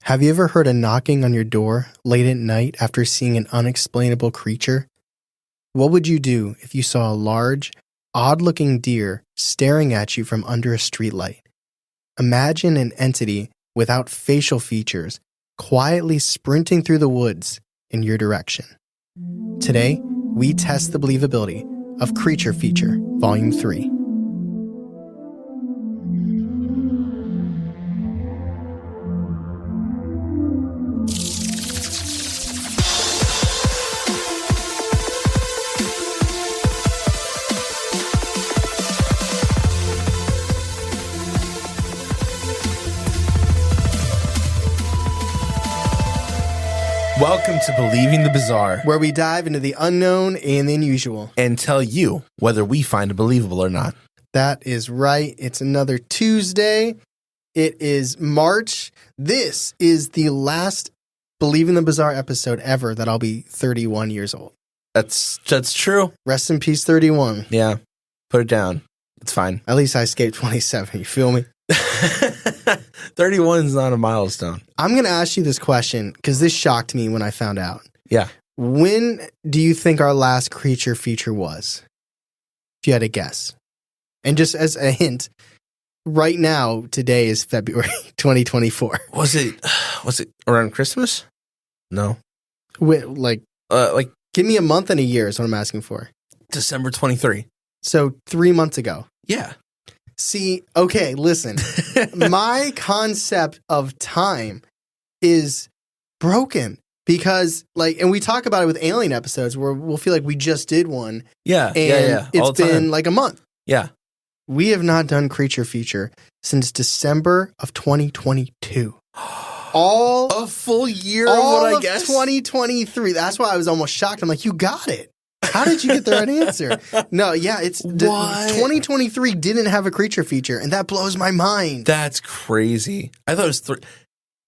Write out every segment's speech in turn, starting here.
Have you ever heard a knocking on your door late at night after seeing an unexplainable creature? What would you do if you saw a large, odd-looking deer staring at you from under a streetlight? Imagine an entity without facial features quietly sprinting through the woods in your direction. Today, we test the believability of Creature Feature, Volume 3. Welcome to Believing the Bizarre, Where we dive into the unknown and the unusual. and tell you whether we find it believable or not. That is right. It's another Tuesday. It is March. This is the last Believing the Bizarre episode ever that I'll be 31 years old. That's true. Rest in peace, 31. Yeah. Put it down. It's fine. At least I escaped 27. You feel me? 31 is not a milestone. I'm going to ask you this question because this shocked me when I found out. Yeah. When do you think our last Creature Feature was? If you had a guess. And just as a hint, right now, today is February 2024. Was it around Christmas? No. Like, give me a month and a year is what I'm asking for. December 23. So 3 months ago. Yeah. See, okay, listen. My concept of time is broken because, and we talk about it with alien episodes where we'll feel like we just did one. Yeah. And All it's the time. been like a month. Yeah. We have not done Creature Feature since December of 2022. A full year all of what of I guess? 2023. That's why I was almost shocked. I'm like, you got it. How did you get the right answer? No, yeah, it's What? 2023 didn't have a Creature Feature, and that blows my mind. That's crazy. I thought it was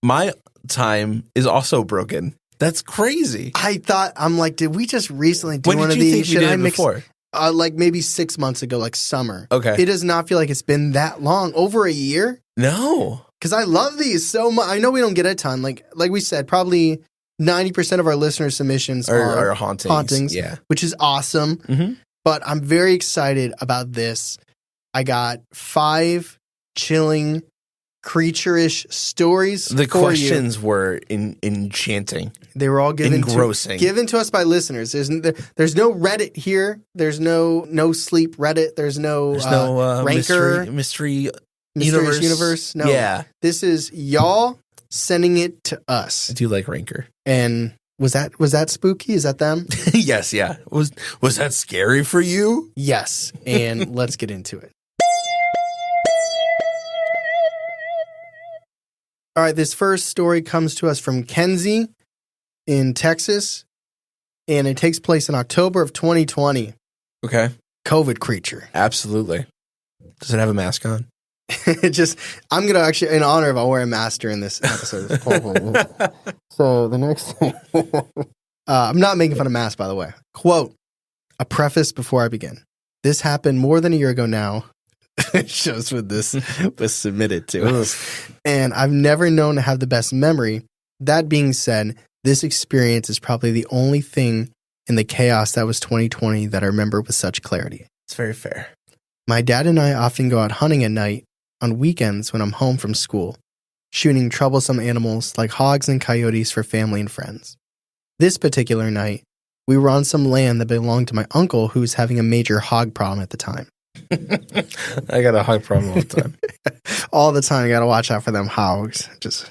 my time is also broken. That's crazy. I'm like, did we just recently do When one did of you these? think we did it before? Like maybe 6 months ago, like summer. Okay. It does not feel like it's been that long. Over a year? No. Because I love these so much. I know we don't get a ton. Like we said, probably 90% of our listener submissions are hauntings. Yeah. which is awesome. Mm-hmm. But I'm very excited about this. I got 5 chilling, creature-ish stories. The for questions you. were enchanting. They were all given engrossing. given to us by listeners. There's no Reddit here. There's no sleep Reddit. There's no Ranker mystery Mysterious Universe. No. Yeah. This is y'all sending it to us. I do like Ranker. And was that spooky? Is that them? Yes, yeah. Was that scary for you? Yes. And let's get into it. All right, this first story comes to us from Kenzie in Texas, and it takes place in October of 2020. Okay. COVID creature. Absolutely. Does it have a mask on? I'm going to actually, in honor of, I'll wear a mask during this episode. So the next thing, I'm not making fun of masks, by the way. Quote, a preface before I begin. This happened more than a year ago now. It shows when this was submitted to us. And I've never known to have the best memory. That being said, this experience is probably the only thing in the chaos that was 2020 that I remember with such clarity. It's very fair. My dad and I often go out hunting at night on weekends when I'm home from school, shooting troublesome animals like hogs and coyotes for family and friends. This particular night, we were on some land that belonged to my uncle who was having a major hog problem at the time. I got a hog problem all the time. All the time, you gotta watch out for them hogs, just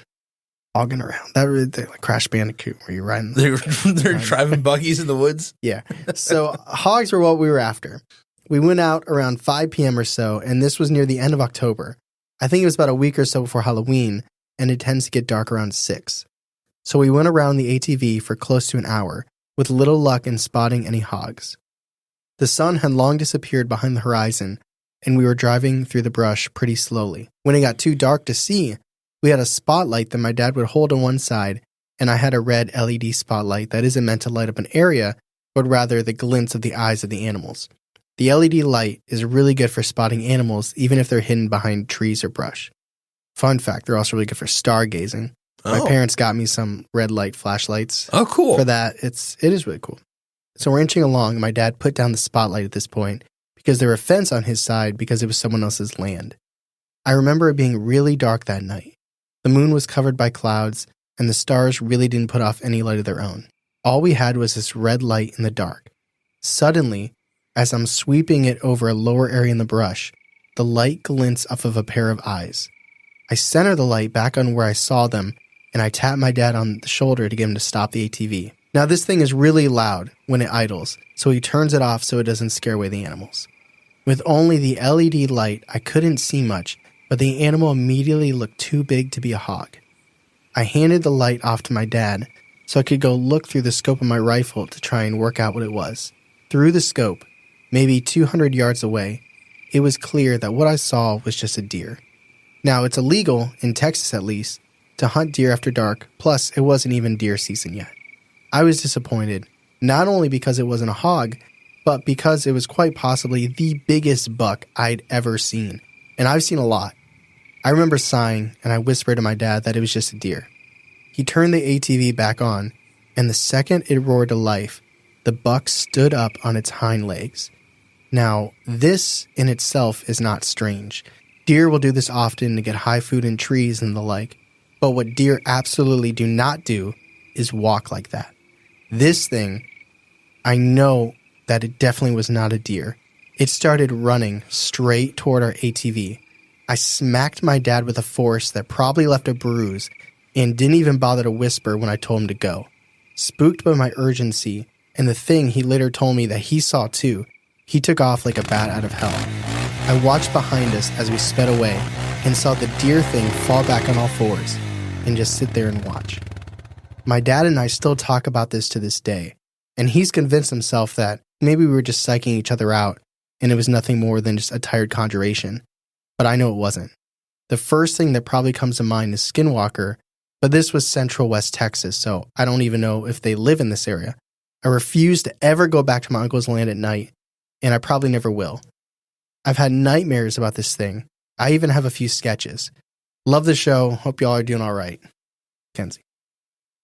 hogging around. That really like Crash Bandicoot, where you're riding. They're driving buggies in the woods. Yeah. So hogs were what we were after. We went out around 5 p.m. or so, and this was near the end of October. I think it was about a week or so before Halloween, and it tends to get dark around 6. So we went around the ATV for close to an hour, with little luck in spotting any hogs. The sun had long disappeared behind the horizon, and we were driving through the brush pretty slowly. When it got too dark to see, we had a spotlight that my dad would hold on one side, and I had a red LED spotlight that isn't meant to light up an area, but rather the glints of the eyes of the animals. The LED light is really good for spotting animals, even if they're hidden behind trees or brush. Fun fact, they're also really good for stargazing. My parents got me some red light flashlights. Oh, cool. For that. It is really cool. So we're inching along, and my dad put down the spotlight at this point because there was a fence on his side because it was someone else's land. I remember it being really dark that night. The moon was covered by clouds, and the stars really didn't put off any light of their own. All we had was this red light in the dark. Suddenly, as I'm sweeping it over a lower area in the brush, the light glints off of a pair of eyes. I center the light back on where I saw them, and I tap my dad on the shoulder to get him to stop the ATV. Now, this thing is really loud when it idles, so he turns it off so it doesn't scare away the animals. With only the LED light, I couldn't see much, but the animal immediately looked too big to be a hog. I handed the light off to my dad so I could go look through the scope of my rifle to try and work out what it was. Through the scope, maybe 200 yards away, it was clear that what I saw was just a deer. Now, it's illegal, in Texas at least, to hunt deer after dark, plus it wasn't even deer season yet. I was disappointed, not only because it wasn't a hog, but because it was quite possibly the biggest buck I'd ever seen, and I've seen a lot. I remember sighing, and I whispered to my dad that it was just a deer. He turned the ATV back on, and the second it roared to life, the buck stood up on its hind legs. Now, this in itself is not strange. Deer will do this often to get high food in trees and the like, but what deer absolutely do not do is walk like that. This thing, I know that it definitely was not a deer. It started running straight toward our ATV. I smacked my dad with a force that probably left a bruise and didn't even bother to whisper when I told him to go. Spooked by my urgency and the thing he later told me that he saw too, he took off like a bat out of hell. I watched behind us as we sped away and saw the deer thing fall back on all fours and just sit there and watch. My dad and I still talk about this to this day, and he's convinced himself that maybe we were just psyching each other out and it was nothing more than just a tired conjuration. But I know it wasn't. The first thing that probably comes to mind is Skinwalker, but this was Central West Texas, so I don't even know if they live in this area. I refuse to ever go back to my uncle's land at night, and I probably never will. I've had nightmares about this thing. I even have a few sketches. Love the show. Hope y'all are doing all right. Kenzie.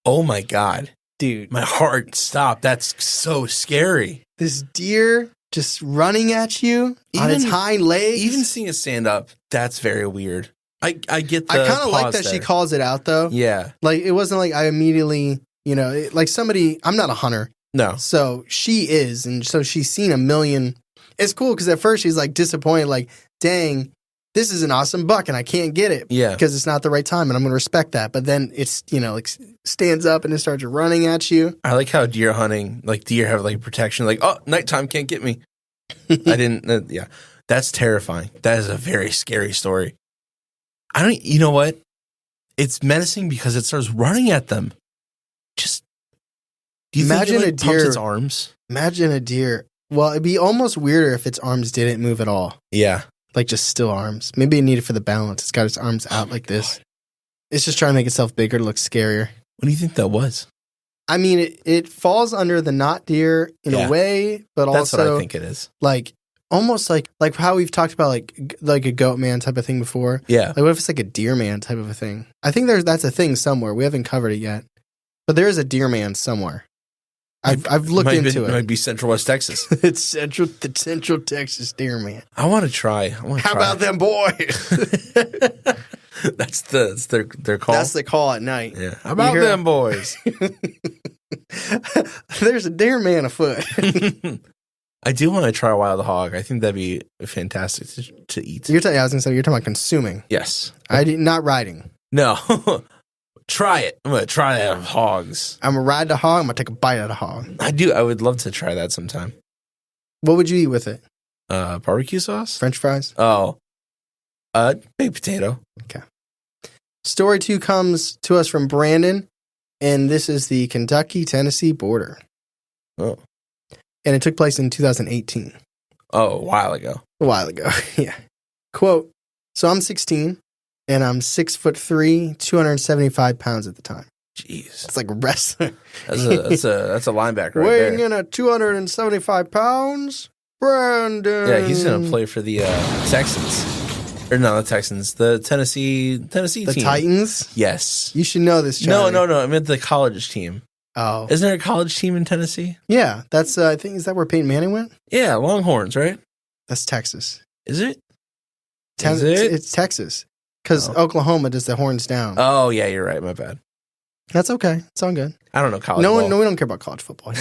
Oh my God. Dude. My heart stopped. That's so scary. This deer just running at you on its hind legs. Even seeing it stand up, that's very weird. I get the I kind of like that there. she calls it out, though. Yeah. Like, it wasn't like I immediately, like somebody, I'm not a hunter. No. So she is, and so she's seen a million. It's cool because at first she's like disappointed, like, dang, this is an awesome buck and I can't get it. Yeah. Because it's not the right time and I'm going to respect that. But then it's, like stands up and it starts running at you. I like how deer hunting, like deer have like protection, like, oh, nighttime can't get me. I didn't, yeah. That's terrifying. That is a very scary story. You know what? It's menacing because it starts running at them. Just, do you imagine think it a deer, pumps its arms? Imagine a deer. Well, it'd be almost weirder if its arms didn't move at all. Yeah. Like just still arms. Maybe it needed for the balance. It's got its arms out like this. God. It's just trying to make itself bigger to look scarier. What do you think that was? I mean, it falls under the not deer in a way, but that's also what I think it is. Like almost like how we've talked about like a goat man type of thing before. Yeah. Like what if it's like a deer man type of a thing? I think that's a thing somewhere. We haven't covered it yet, but there is a deer man somewhere. I've looked into it. It might be Central West Texas. It's the Central Texas deer man. I want to try. How about them boys? That's their call. That's the call at night. Yeah. How about them boys? There's a deer man afoot. I do want to try a wild hog. I think that'd be fantastic to eat. You're talking about consuming. Yes. Not riding. No. Try it. I'm going to try that with hogs. I'm going to ride the hog. I'm going to take a bite of the hog. I would love to try that sometime. What would you eat with it? Barbecue sauce? French fries? Oh. Baked potato. Okay. Story 2 comes to us from Brandon, and this is the Kentucky-Tennessee border. Oh. And it took place in 2018. Oh, a while ago. Yeah. Quote, so I'm 16. And I'm 6'3", 275 pounds at the time. Jeez, it's like a wrestler. That's a linebacker right weighing there. in at 275 pounds, Brandon. Yeah, he's gonna play for the Texans. Or no, the Texans. The Tennessee The team. Titans? Yes. You should know this, Charlie. No. I meant the college team. Oh. Isn't there a college team in Tennessee? Yeah, that's, I think, is that where Peyton Manning went? Yeah, Longhorns, right? That's Texas. Is it? It's Texas. Because Oklahoma does the horns down. Oh, yeah, you're right. My bad. That's okay. It's all good. I don't know college ball. No, we don't care about college football.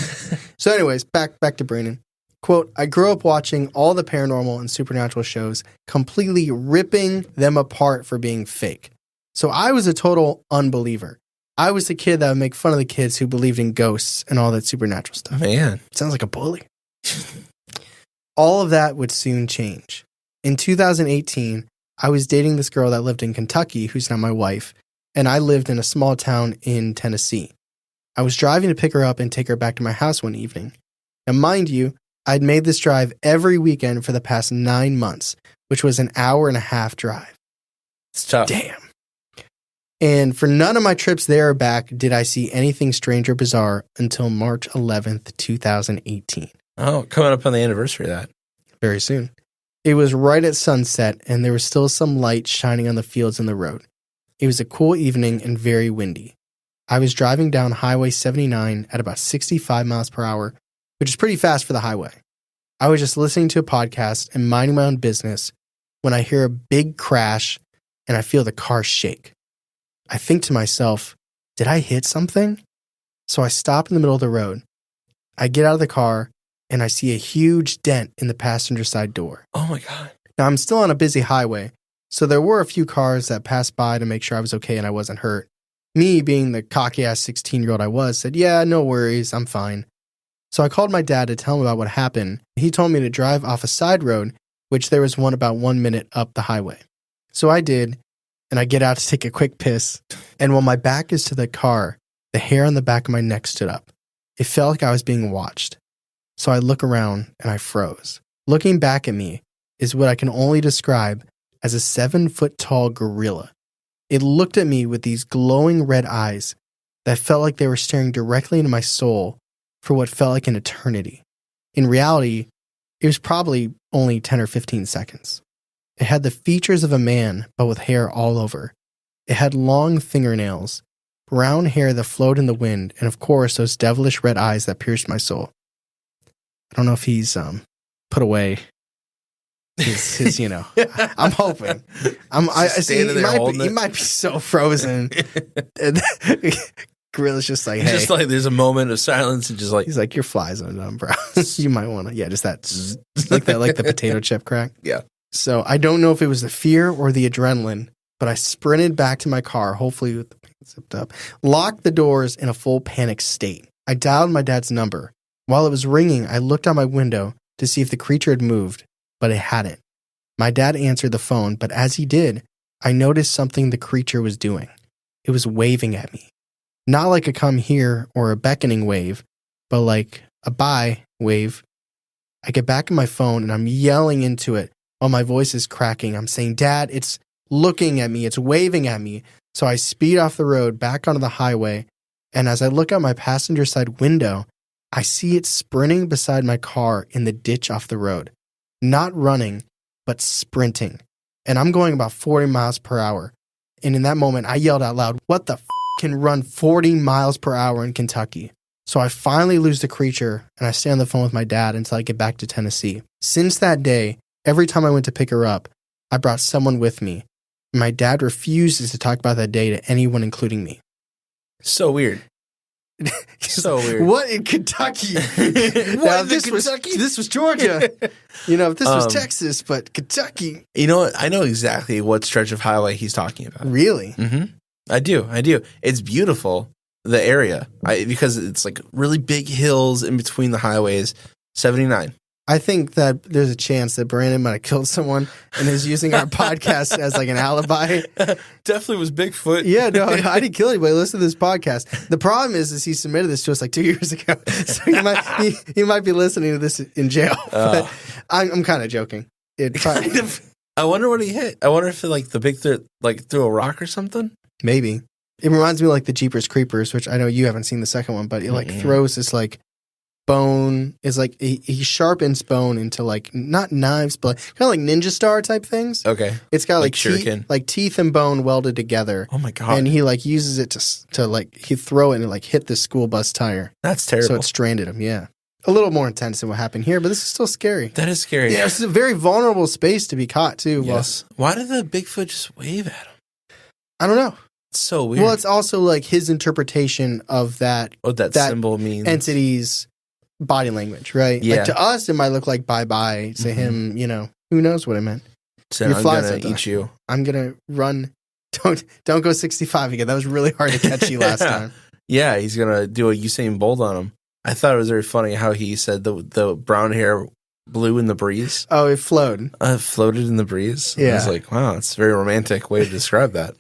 So anyways, back to Brandon. Quote, I grew up watching all the paranormal and supernatural shows, completely ripping them apart for being fake. So I was a total unbeliever. I was the kid that would make fun of the kids who believed in ghosts and all that supernatural stuff. Man. Sounds like a bully. All of that would soon change. In 2018, I was dating this girl that lived in Kentucky, who's now my wife, and I lived in a small town in Tennessee. I was driving to pick her up and take her back to my house one evening. Now, mind you, I'd made this drive every weekend for the past 9 months, which was an hour and a half drive. It's tough. Damn. And for none of my trips there or back did I see anything strange or bizarre until March 11th, 2018. Oh, coming up on the anniversary of that. Very soon. It was right at sunset, and there was still some light shining on the fields and the road. It was a cool evening and very windy. I was driving down Highway 79 at about 65 miles per hour, which is pretty fast for the highway. I was just listening to a podcast and minding my own business when I hear a big crash and I feel the car shake. I think to myself, did I hit something? So I stop in the middle of the road. I get out of the car and I see a huge dent in the passenger side door. Oh my God. Now I'm still on a busy highway, so there were a few cars that passed by to make sure I was okay and I wasn't hurt. Me, being the cocky-ass 16-year-old I was, said, yeah, no worries, I'm fine. So I called my dad to tell him about what happened. He told me to drive off a side road, which there was one about 1 minute up the highway. So I did, and I get out to take a quick piss, and while my back is to the car, the hair on the back of my neck stood up. It felt like I was being watched. So I look around, and I froze. Looking back at me is what I can only describe as a 7-foot-tall gorilla. It looked at me with these glowing red eyes that felt like they were staring directly into my soul for what felt like an eternity. In reality, it was probably only 10 or 15 seconds. It had the features of a man, but with hair all over. It had long fingernails, brown hair that flowed in the wind, and of course, those devilish red eyes that pierced my soul. I don't know if he's put away his I'm hoping. I see he might be so frozen. Gorilla's just like, hey. Just like there's a moment of silence and just like he's like, your fly's undone, bro. You might want to, just that zzz, like the potato chip crack. Yeah. So I don't know if it was the fear or the adrenaline, but I sprinted back to my car, hopefully with the pants zipped up, locked the doors in a full panic state. I dialed my dad's number. While it was ringing, I looked out my window to see if the creature had moved, but it hadn't. My dad answered the phone, but as he did, I noticed something the creature was doing. It was waving at me. Not like a come here or a beckoning wave, but like a bye wave. I get back on my phone and I'm yelling into it while my voice is cracking. I'm saying, Dad, it's looking at me. It's waving at me. So I speed off the road back onto the highway. And as I look out my passenger side window, I see it sprinting beside my car in the ditch off the road. Not running, but sprinting. And I'm going about 40 miles per hour. And in that moment, I yelled out loud, what the f*** can run 40 miles per hour in Kentucky? So I finally lose the creature, and I stay on the phone with my dad until I get back to Tennessee. Since that day, every time I went to pick her up, I brought someone with me. And my dad refuses to talk about that day to anyone, including me. So weird. So weird. What in Kentucky? This was Georgia. If this was Texas, but Kentucky. You know what? I know exactly what stretch of highway he's talking about. Really? Mm-hmm. I do. It's beautiful, the area, because it's like really big hills in between the highways. 79. I think that there's a chance that Brandon might have killed someone and is using our podcast as like an alibi. Definitely was Bigfoot. Yeah, no, I didn't kill anybody. Listen to this podcast. The problem is he submitted this to us like 2 years ago. So he might be listening to this in jail. But I'm kind of joking. I wonder what he hit. I wonder if the big threw a rock or something. Maybe. It reminds me of like the Jeepers Creepers, which I know you haven't seen the second one, but it throws this like bone is like he sharpens bone into like not knives, but kind of like ninja star type things. Okay. It's got like shuriken. teeth and bone welded together. Oh my God. And he like uses it to like he throw it and it like hit the school bus tire. That's terrible. So it stranded him. Yeah. A little more intense than what happened here, but this is still scary. That is scary. Yeah, it's a very vulnerable space to be caught too. Yes. Why did the Bigfoot just wave at him? I don't know. It's so weird. Well, it's also like his interpretation of that. What that symbol means. Entity's body language, right? Yeah. Like to us, it might look like bye-bye. To him, who knows what it meant. So I'm going to eat you. I'm going to run. Don't go 65 again. That was really hard to catch you last time. Yeah, he's going to do a Usain Bolt on him. I thought it was very funny how he said the brown hair blew in the breeze. Oh, it flowed. Floated in the breeze. Yeah. I was like, wow, it's a very romantic way to describe that.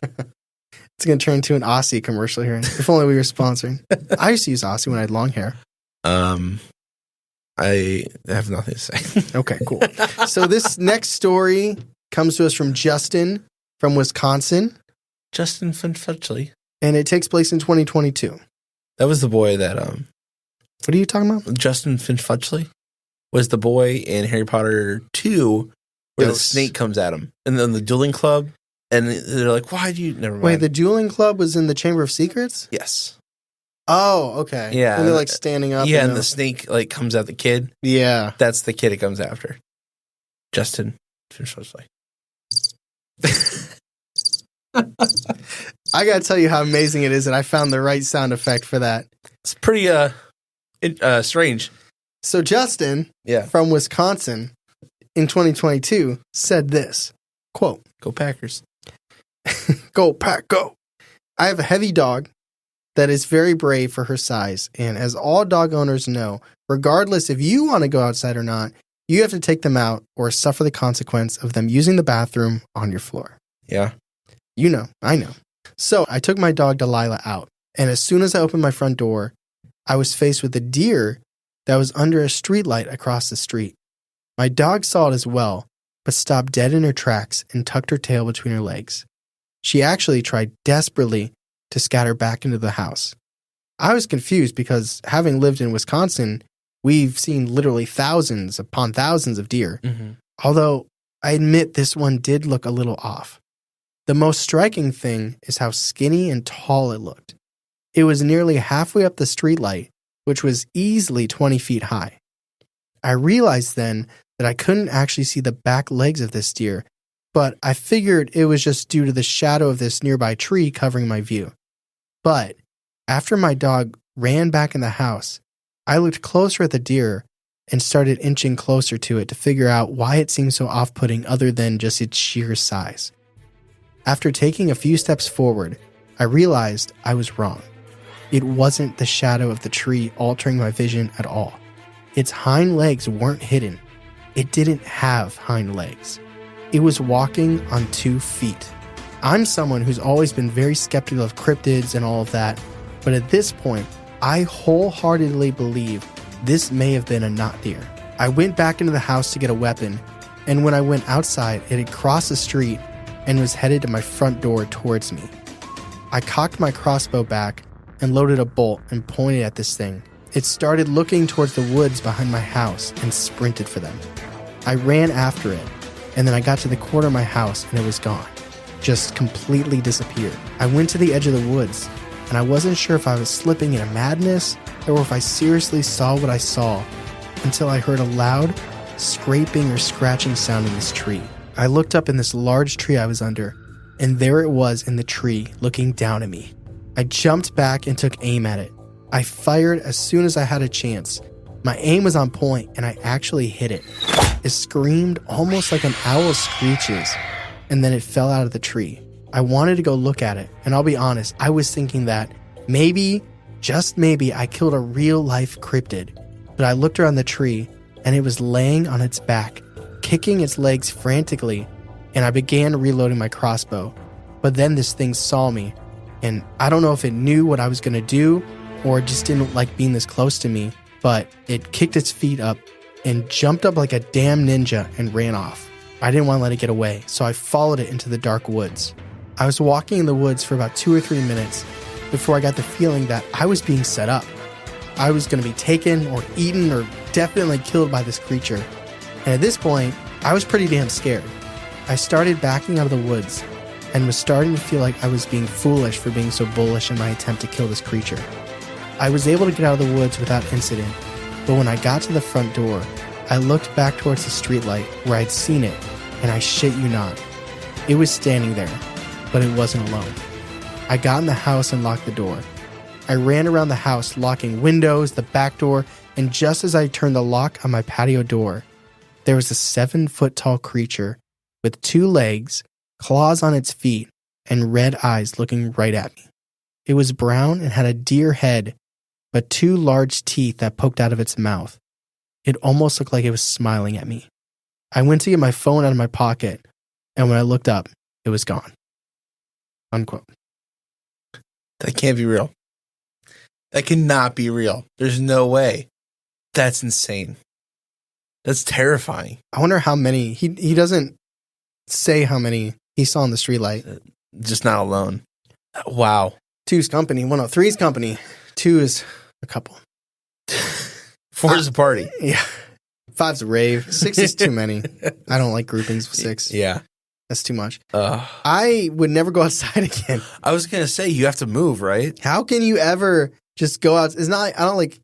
It's going to turn into an Aussie commercial here. If only we were sponsoring. I used to use Aussie when I had long hair. I have nothing to say. Okay, cool. So this next story comes to us from Justin from Wisconsin. Justin Finfudgley. And it takes place in 2022. That was the boy that... What are you talking about? Justin Finfudgley was the boy in Harry Potter 2 where the snake comes at him. And then the dueling club. And they're like, why do you... Never mind. Wait, the dueling club was in the Chamber of Secrets? Yes. Oh, okay. Yeah. And they're like standing up. Yeah, and the snake like comes at the kid. Yeah. That's the kid it comes after. Justin Finfudgley. I gotta tell you how amazing it is that I found the right sound effect for that. It's pretty strange. So Justin from Wisconsin in 2022 said this, quote, "Go Packers. Go Pack, go. I have a heavy dog that is very brave for her size, and as all dog owners know, regardless if you want to go outside or not, you have to take them out or suffer the consequence of them using the bathroom on your floor." Yeah. You know, I know. So I took my dog Delilah out, and as soon as I opened my front door, I was faced with a deer that was under a streetlight across the street. My dog saw it as well, but stopped dead in her tracks and tucked her tail between her legs. She actually tried desperately to scatter back into the house. I was confused because, having lived in Wisconsin, we've seen literally thousands upon thousands of deer. Mm-hmm. Although I admit this one did look a little off. The most striking thing is how skinny and tall it looked. It was nearly halfway up the streetlight, which was easily 20 feet high. I realized then that I couldn't actually see the back legs of this deer, but I figured it was just due to the shadow of this nearby tree covering my view. But after my dog ran back in the house, I looked closer at the deer and started inching closer to it to figure out why it seemed so off-putting other than just its sheer size. After taking a few steps forward, I realized I was wrong. It wasn't the shadow of the tree altering my vision at all. Its hind legs weren't hidden. It didn't have hind legs. It was walking on 2 feet. I'm someone who's always been very skeptical of cryptids and all of that, but at this point, I wholeheartedly believe this may have been a not deer. I went back into the house to get a weapon, and when I went outside, it had crossed the street and was headed to my front door towards me. I cocked my crossbow back and loaded a bolt and pointed at this thing. It started looking towards the woods behind my house and sprinted for them. I ran after it, and then I got to the corner of my house and it was gone. Just completely disappeared. I went to the edge of the woods, and I wasn't sure if I was slipping in a madness or if I seriously saw what I saw until I heard a loud scraping or scratching sound in this tree. I looked up in this large tree I was under, and there it was in the tree looking down at me. I jumped back and took aim at it. I fired as soon as I had a chance. My aim was on point, and I actually hit it. It screamed almost like an owl screeches, and then it fell out of the tree. I wanted to go look at it, and I'll be honest, I was thinking that maybe, just maybe, I killed a real-life cryptid. But I looked around the tree, and it was laying on its back, kicking its legs frantically, and I began reloading my crossbow. But then this thing saw me, and I don't know if it knew what I was going to do or it just didn't like being this close to me, but it kicked its feet up and jumped up like a damn ninja and ran off. I didn't want to let it get away, so I followed it into the dark woods. I was walking in the woods for about 2 or 3 minutes before I got the feeling that I was being set up. I was going to be taken or eaten or definitely killed by this creature. And at this point, I was pretty damn scared. I started backing out of the woods and was starting to feel like I was being foolish for being so bullish in my attempt to kill this creature. I was able to get out of the woods without incident, but when I got to the front door, I looked back towards the streetlight where I'd seen it, and I shit you not, it was standing there, but it wasn't alone. I got in the house and locked the door. I ran around the house, locking windows, the back door, and just as I turned the lock on my patio door, there was a 7-foot-tall creature with 2 legs, claws on its feet, and red eyes looking right at me. It was brown and had a deer head, but 2 large teeth that poked out of its mouth. It almost looked like it was smiling at me. I went to get my phone out of my pocket, and when I looked up, it was gone. Unquote. That can't be real. That cannot be real. There's no way. That's insane. That's terrifying. I wonder how many. He doesn't say how many he saw in the streetlight. Just not alone. Wow. 2's company. 3's company. 2 is a couple. 4 is a party. Yeah. 5's a rave. 6 is too many. I don't like groupings with 6. Yeah. That's too much. I would never go outside again. I was going to say, you have to move, right? How can you ever just go out? It's not, I don't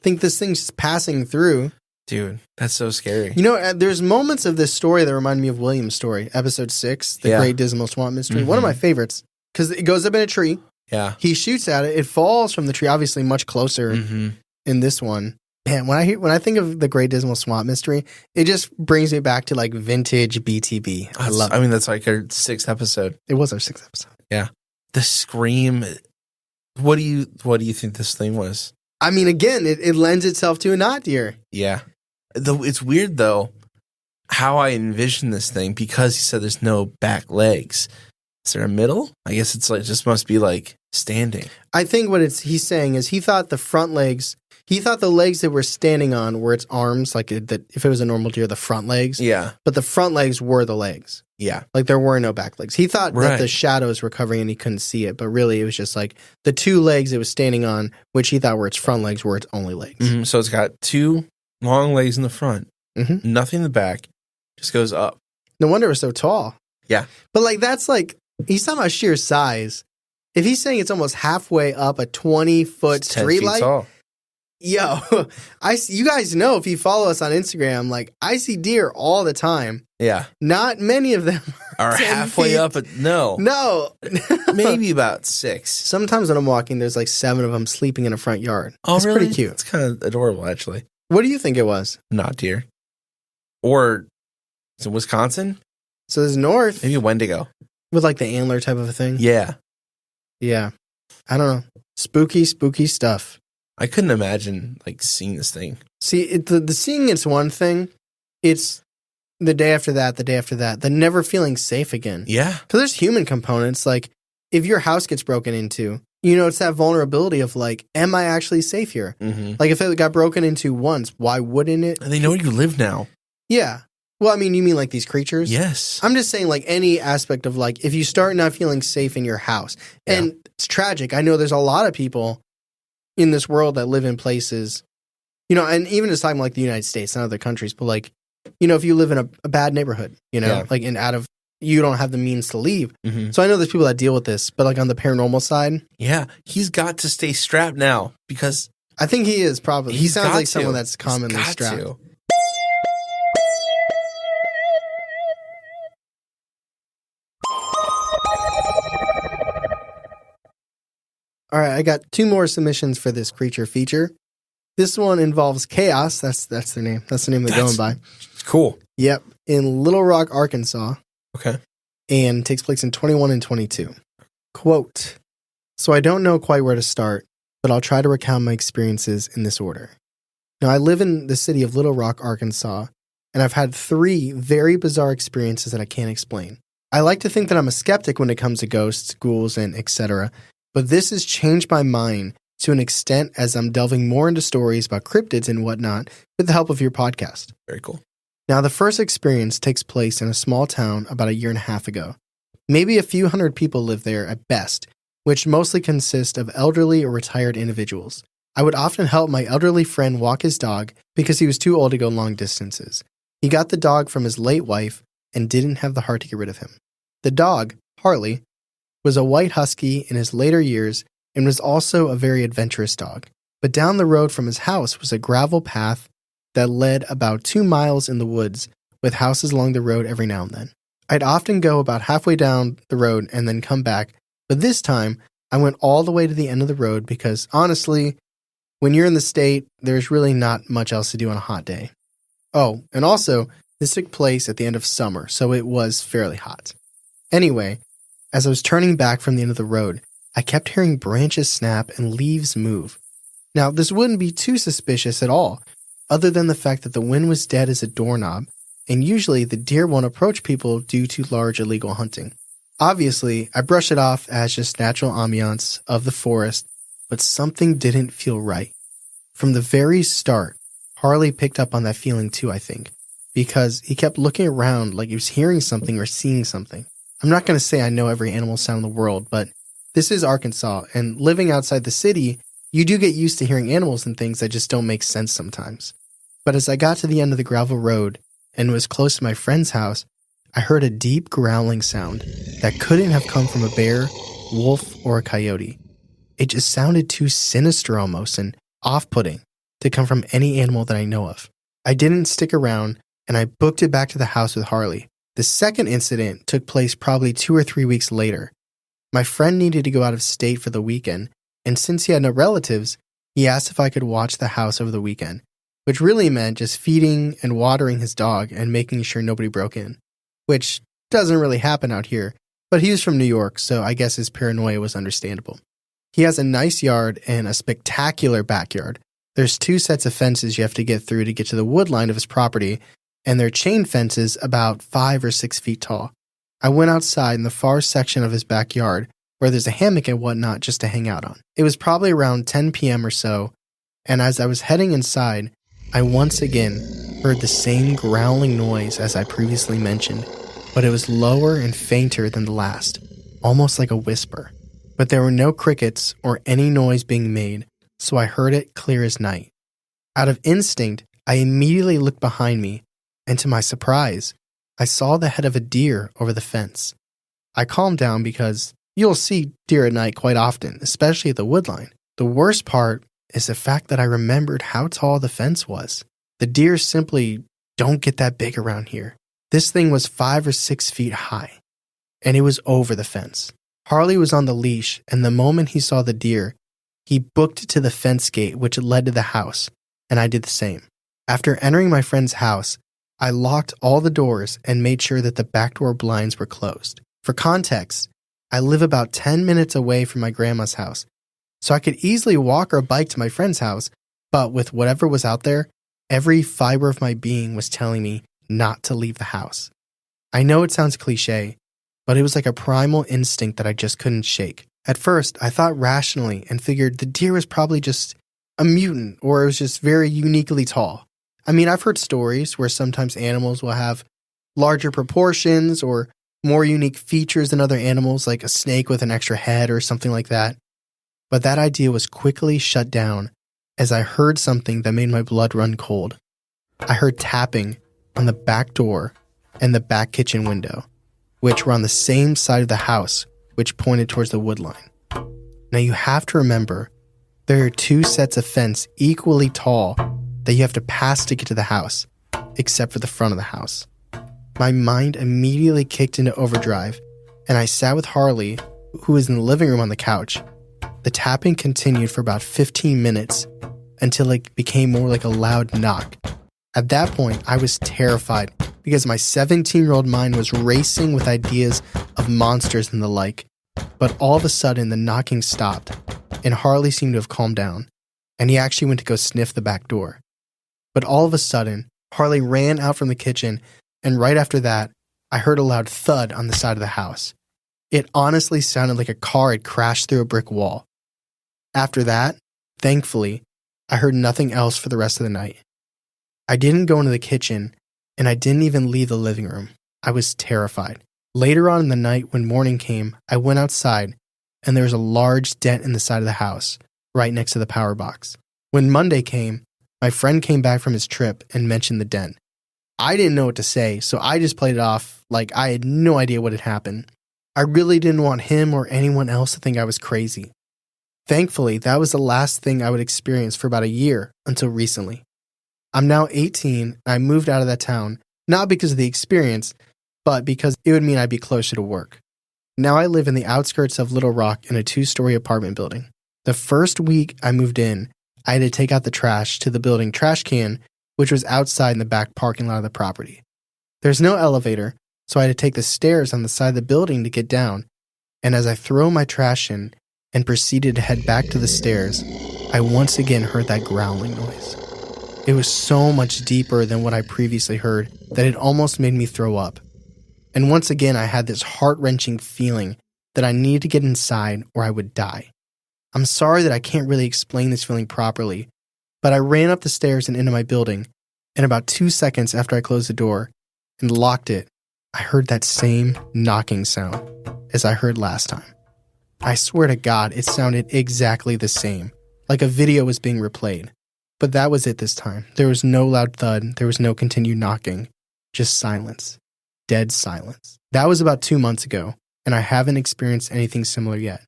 think this thing's just passing through. Dude, that's so scary. You know, there's moments of this story that remind me of William's story, episode 6, The Great Dismal Swamp Mystery. One of my favorites, because it goes up in a tree. Yeah. He shoots at it. It falls from the tree, obviously much closer in this one. Man, when I think of The Great Dismal Swamp Mystery, it just brings me back to like vintage BTB. I love it. I mean, that's like our 6th episode. It was our 6th episode. Yeah. The scream. What do you think this thing was? I mean, again, it lends itself to a not deer. Yeah. It's weird, though, how I envision this thing, because he said there's no back legs. Is there a middle? I guess it's like, just must be like standing. I think what he's saying is he thought the front legs, he thought the legs that were standing on were its arms, like if it was a normal deer, the front legs. Yeah. But the front legs were the legs. Yeah. Like there were no back legs. He thought that the shadows were covering and he couldn't see it, but really it was just like the 2 legs it was standing on, which he thought were its front legs, were its only legs. Mm-hmm. So it's got 2 long legs in the front, nothing in the back, just goes up. No wonder it was so tall. Yeah. But like that's like, he's talking about sheer size. If he's saying it's almost halfway up a 20-foot streetlight, yo, you guys know if you follow us on Instagram, like I see deer all the time. Yeah. Not many of them are halfway up. No. Maybe about 6. Sometimes when I'm walking, there's like 7 of them sleeping in a front yard. Oh, it's really? Pretty cute. It's kind of adorable, actually. What do you think it was? Not deer. Or is it Wisconsin? So there's north. Maybe a Wendigo. With like the antler type of a thing? Yeah. Yeah. I don't know. Spooky stuff. I couldn't imagine like seeing this thing. See, the seeing it's one thing. It's the day after that, the never feeling safe again. Yeah. Because there's human components. Like if your house gets broken into, you know, it's that vulnerability of like, am I actually safe here? Mm-hmm. Like if it got broken into once, why wouldn't it? And they know where you live now. Yeah. Well, I mean, you mean like these creatures? Yes. I'm just saying like any aspect of like, if you start not feeling safe in your house, and it's tragic. I know there's a lot of people in this world that live in places, you know, and even just talking like the United States and other countries, but like, you know, if you live in a bad neighborhood, you know, like you don't have the means to leave. Mm-hmm. So I know there's people that deal with this, but like on the paranormal side. Yeah. He's got to stay strapped now because. I think he is probably. He sounds like someone that's commonly strapped. All right, I got 2 more submissions for this creature feature. This one involves Chaos. That's their name. That's the name they're going by. Cool. Yep. In Little Rock, Arkansas. Okay. And takes place in 21 and 22. Quote, so I don't know quite where to start, but I'll try to recount my experiences in this order. Now, I live in the city of Little Rock, Arkansas, and I've had 3 very bizarre experiences that I can't explain. I like to think that I'm a skeptic when it comes to ghosts, ghouls, and etc., but this has changed my mind to an extent as I'm delving more into stories about cryptids and whatnot with the help of your podcast. Very cool. Now, the first experience takes place in a small town about 1.5 years ago. Maybe a few hundred people live there at best, which mostly consist of elderly or retired individuals. I would often help my elderly friend walk his dog because he was too old to go long distances. He got the dog from his late wife and didn't have the heart to get rid of him. The dog, Harley, was a white husky in his later years and was also a very adventurous dog. But down the road from his house was a gravel path that led about 2 miles in the woods with houses along the road every now and then. I'd often go about halfway down the road and then come back, but this time I went all the way to the end of the road because, honestly, when you're in the state, there's really not much else to do on a hot day. Oh, and also, this took place at the end of summer, so it was fairly hot. Anyway, as I was turning back from the end of the road, I kept hearing branches snap and leaves move. Now, this wouldn't be too suspicious at all, other than the fact that the wind was dead as a doorknob, and usually the deer won't approach people due to large illegal hunting. Obviously, I brush it off as just natural ambiance of the forest, but something didn't feel right. From the very start, Harley picked up on that feeling too, I think, because he kept looking around like he was hearing something or seeing something. I'm not going to say I know every animal sound in the world, but this is Arkansas, and living outside the city, you do get used to hearing animals and things that just don't make sense sometimes. But as I got to the end of the gravel road and was close to my friend's house, I heard a deep growling sound that couldn't have come from a bear, wolf, or a coyote. It just sounded too sinister almost and off-putting to come from any animal that I know of. I didn't stick around, and I booked it back to the house with Harley. The second incident took place probably 2 or 3 weeks later. My friend needed to go out of state for the weekend, and since he had no relatives, he asked if I could watch the house over the weekend, which really meant just feeding and watering his dog and making sure nobody broke in, which doesn't really happen out here, but he was from New York, so I guess his paranoia was understandable. He has a nice yard and a spectacular backyard. There's 2 sets of fences you have to get through to get to the wood line of his property, and they're chain fences about 5 or 6 feet tall. I went outside in the far section of his backyard where there's a hammock and whatnot just to hang out on. It was probably around 10 p.m. or so, and as I was heading inside, I once again heard the same growling noise as I previously mentioned, but it was lower and fainter than the last, almost like a whisper. But there were no crickets or any noise being made, so I heard it clear as night. Out of instinct, I immediately looked behind me, and to my surprise, I saw the head of a deer over the fence. I calmed down because you'll see deer at night quite often, especially at the woodline. The worst part is the fact that I remembered how tall the fence was. The deer simply don't get that big around here. This thing was 5 or 6 feet high, and it was over the fence. Harley was on the leash, and the moment he saw the deer, he booked it to the fence gate, which led to the house, and I did the same. After entering my friend's house, I locked all the doors and made sure that the back door blinds were closed. For context, I live about 10 minutes away from my grandma's house, so I could easily walk or bike to my friend's house, but with whatever was out there, every fiber of my being was telling me not to leave the house. I know it sounds cliche, but it was like a primal instinct that I just couldn't shake. At first, I thought rationally and figured the deer was probably just a mutant or it was just very uniquely tall. I mean, I've heard stories where sometimes animals will have larger proportions or more unique features than other animals, like a snake with an extra head or something like that. But that idea was quickly shut down as I heard something that made my blood run cold. I heard tapping on the back door and the back kitchen window, which were on the same side of the house, which pointed towards the wood line. Now you have to remember, there are 2 sets of fence equally tall that you have to pass to get to the house, except for the front of the house. My mind immediately kicked into overdrive, and I sat with Harley, who was in the living room on the couch. The tapping continued for about 15 minutes until it became more like a loud knock. At that point, I was terrified because my 17-year-old mind was racing with ideas of monsters and the like. But all of a sudden, the knocking stopped, and Harley seemed to have calmed down, and he actually went to go sniff the back door. But all of a sudden, Harley ran out from the kitchen, and right after that, I heard a loud thud on the side of the house. It honestly sounded like a car had crashed through a brick wall. After that, thankfully, I heard nothing else for the rest of the night. I didn't go into the kitchen, and I didn't even leave the living room. I was terrified. Later on in the night, when morning came, I went outside, and there was a large dent in the side of the house, right next to the power box. When Monday came, my friend came back from his trip and mentioned the dent. I didn't know what to say, so I just played it off like I had no idea what had happened. I really didn't want him or anyone else to think I was crazy. Thankfully, that was the last thing I would experience for about a year until recently. I'm now 18 and I moved out of that town, not because of the experience, but because it would mean I'd be closer to work. Now I live in the outskirts of Little Rock in a 2-story apartment building. The first week I moved in, I had to take out the trash to the building trash can, which was outside in the back parking lot of the property. There's no elevator, so I had to take the stairs on the side of the building to get down, and as I throw my trash in and proceeded to head back to the stairs, I once again heard that growling noise. It was so much deeper than what I previously heard that it almost made me throw up. And once again, I had this heart-wrenching feeling that I needed to get inside or I would die. I'm sorry that I can't really explain this feeling properly, but I ran up the stairs and into my building, and about 2 seconds after I closed the door and locked it, I heard that same knocking sound as I heard last time. I swear to God, it sounded exactly the same, like a video was being replayed. But that was it this time. There was no loud thud, there was no continued knocking, just silence. Dead silence. That was about 2 months ago, and I haven't experienced anything similar yet.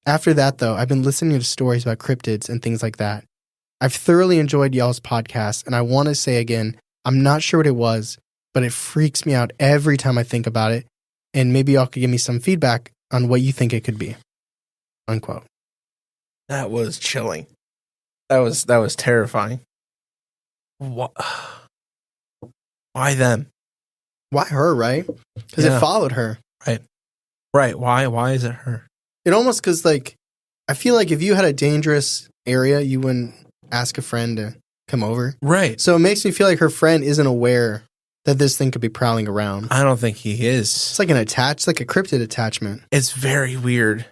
After that, though, I've been listening to stories about cryptids and things like that. I've thoroughly enjoyed y'all's podcast, and I want to say again, I'm not sure what it was, but it freaks me out every time I think about it, and maybe y'all could give me some feedback on what you think it could be. Unquote. That was chilling. That was terrifying. What? Why them? Why her, right? Because it followed her. Right. Why is it her? It almost, because, like, I feel like if you had a dangerous area, you wouldn't ask a friend to come over. Right. So it makes me feel like her friend isn't aware that this thing could be prowling around. I don't think he is. It's like it's like a cryptid attachment. It's very weird.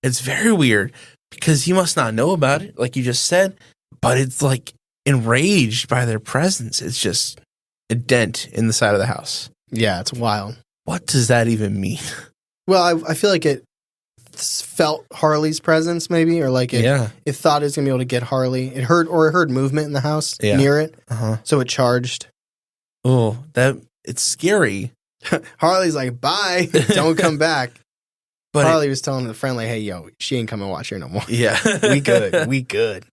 It's very weird because he must not know about it, like you just said, but it's like enraged by their presence. It's just a dent in the side of the house. Yeah, it's wild. What does that even mean? Well, I feel like it felt Harley's presence, maybe, or like it thought it was gonna be able to get Harley. It heard movement in the house near it, so it charged. Oh, it's scary. Harley's like, bye, don't come back. But Harley was telling the friend, like, hey, yo, she ain't coming to watch here no more. Yeah. we good.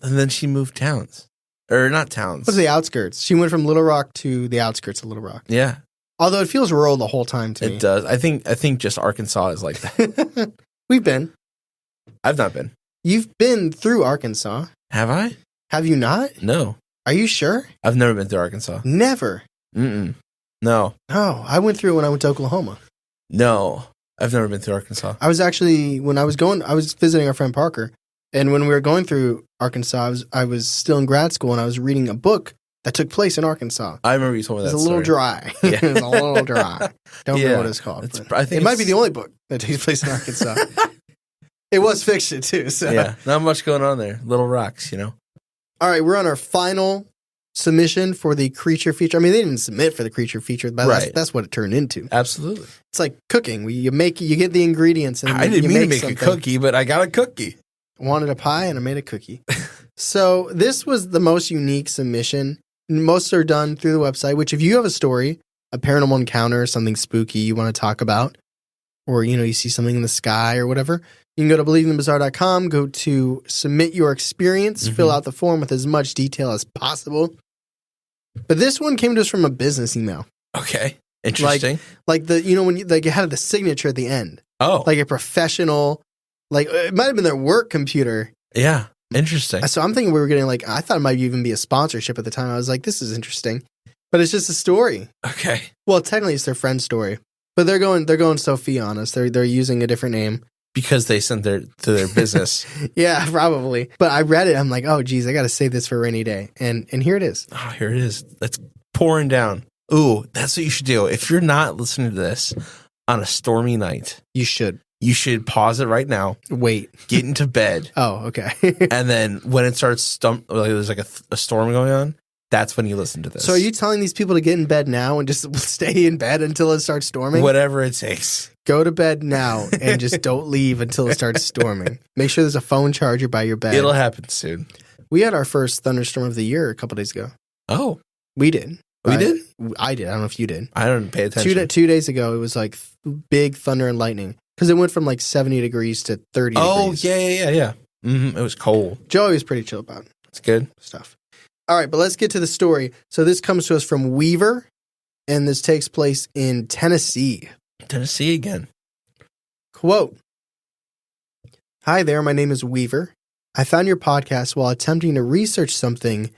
And then she moved towns. Or not towns. What's the outskirts? She went from Little Rock to the outskirts of Little Rock. Yeah. Although it feels rural the whole time to me. It does. I think just Arkansas is like that. We've been. I've not been. You've been through Arkansas. Have I? Have you not? No. Are you sure? I've never been through Arkansas. Never? Mm-mm. No. Oh, I went through it when I went to Oklahoma. No. I've never been through Arkansas. I was actually, when I was visiting our friend Parker, and when we were going through Arkansas, I was still in grad school, and I was reading a book that took place in Arkansas. I remember you told me that. It was a little dry. Yeah. It was a little dry. Don't know what it's called. I think it might be the only book that takes place in Arkansas. It was fiction, too. So. Yeah, not much going on there. Little rocks, you know. All right, we're on our final submission for the creature feature. I mean, they didn't submit for the creature feature, but that's what it turned into. Absolutely. It's like cooking. You get the ingredients. And I didn't mean to make a cookie, but I got a cookie. Wanted a pie, and I made a cookie. So this was the most unique submission. Most are done through the website, which if you have a story, a paranormal encounter, something spooky you want to talk about, or, you see something in the sky or whatever, you can go to believingthebizarre.com, go to submit your experience, fill out the form with as much detail as possible. But this one came to us from a business email. Okay. Interesting. Like the, when you had the signature at the end. Oh. Like a professional, like it might have been their work computer. Yeah. Interesting. So I'm thinking we were getting I thought it might even be a sponsorship at the time. I was like, this is interesting. But it's just a story. Okay. Well, technically it's their friend's story. But they're going Sophia on us. They're using a different name. Because they sent to their business. Yeah, probably. But I read it. I'm like, oh, geez, I got to save this for a rainy day. And here it is. Oh, here it is. It's pouring down. Ooh, that's what you should do. If you're not listening to this on a stormy night. You should. You should pause it right now. Wait. Get into bed. Oh, okay. And then when it starts, there's like a storm going on, that's when you listen to this. So are you telling these people to get in bed now and just stay in bed until it starts storming? Whatever it takes. Go to bed now and just don't leave until it starts storming. Make sure there's a phone charger by your bed. It'll happen soon. We had our first thunderstorm of the year a couple days ago. Oh, We did. we did? I did. I don't know if you did. I don't pay attention. 2 days ago, it was like big thunder and lightning because it went from like 70 degrees to 30 degrees. Yeah. It was cold. Joey was pretty chill about It's good. stuff. All right, but let's get to the story. So this comes to us from Weaver, and this takes place in Tennessee. Tennessee again. Quote, "Hi there, my name is Weaver. I found your podcast while attempting to research something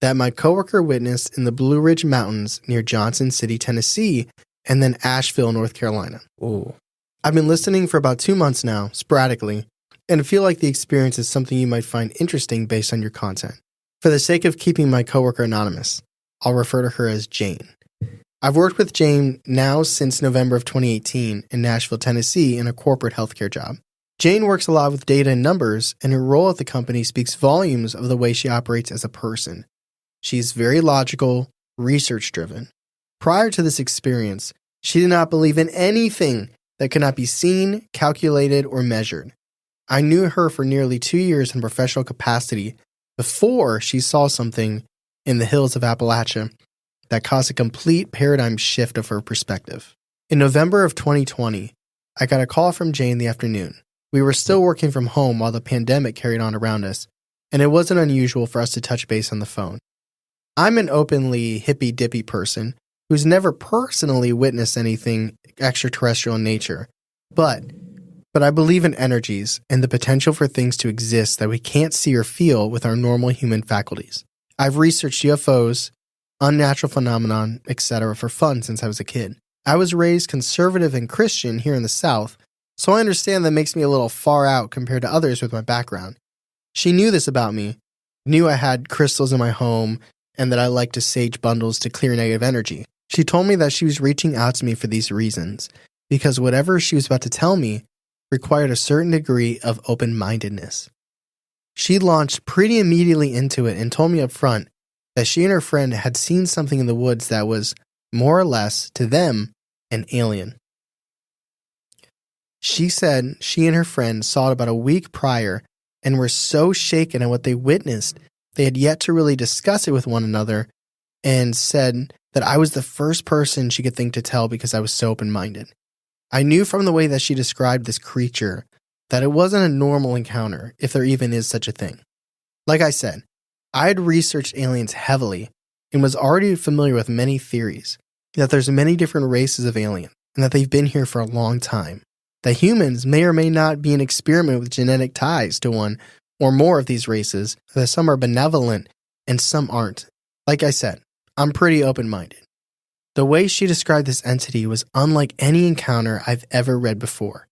that my coworker witnessed in the Blue Ridge Mountains near Johnson City, Tennessee, and then Asheville, North Carolina. Ooh. I've been listening for about 2 months now, sporadically, and feel like the experience is something you might find interesting based on your content. For the sake of keeping my coworker anonymous, I'll refer to her as Jane. I've worked with Jane now since November of 2018 in Nashville, Tennessee in a corporate healthcare job. Jane works a lot with data and numbers, and her role at the company speaks volumes of the way she operates as a person. She's very logical, research-driven. Prior to this experience, she did not believe in anything that could not be seen, calculated, or measured. I knew her for nearly 2 years in professional capacity before she saw something in the hills of Appalachia that caused a complete paradigm shift of her perspective. In November of 2020, I got a call from Jane in the afternoon. We were still working from home while the pandemic carried on around us, and it wasn't unusual for us to touch base on the phone. I'm an openly hippy-dippy person who's never personally witnessed anything extraterrestrial in nature, but I believe in energies and the potential for things to exist that we can't see or feel with our normal human faculties. I've researched UFOs, unnatural phenomenon, etc. for fun since I was a kid. I was raised conservative and Christian here in the South, so I understand that makes me a little far out compared to others with my background. She knew this about me, knew I had crystals in my home, and that I liked to sage bundles to clear negative energy. She told me that she was reaching out to me for these reasons, because whatever she was about to tell me required a certain degree of open-mindedness. She launched pretty immediately into it and told me up front that she and her friend had seen something in the woods that was, more or less, to them, an alien. She said she and her friend saw it about a week prior and were so shaken at what they witnessed, they had yet to really discuss it with one another, and said that I was the first person she could think to tell because I was so open-minded. I knew from the way that she described this creature that it wasn't a normal encounter, if there even is such a thing. Like I said, I had researched aliens heavily and was already familiar with many theories, that there's many different races of alien, and that they've been here for a long time. That humans may or may not be an experiment with genetic ties to one or more of these races, that some are benevolent and some aren't. Like I said, I'm pretty open-minded. The way she described this entity was unlike any encounter I've ever read before.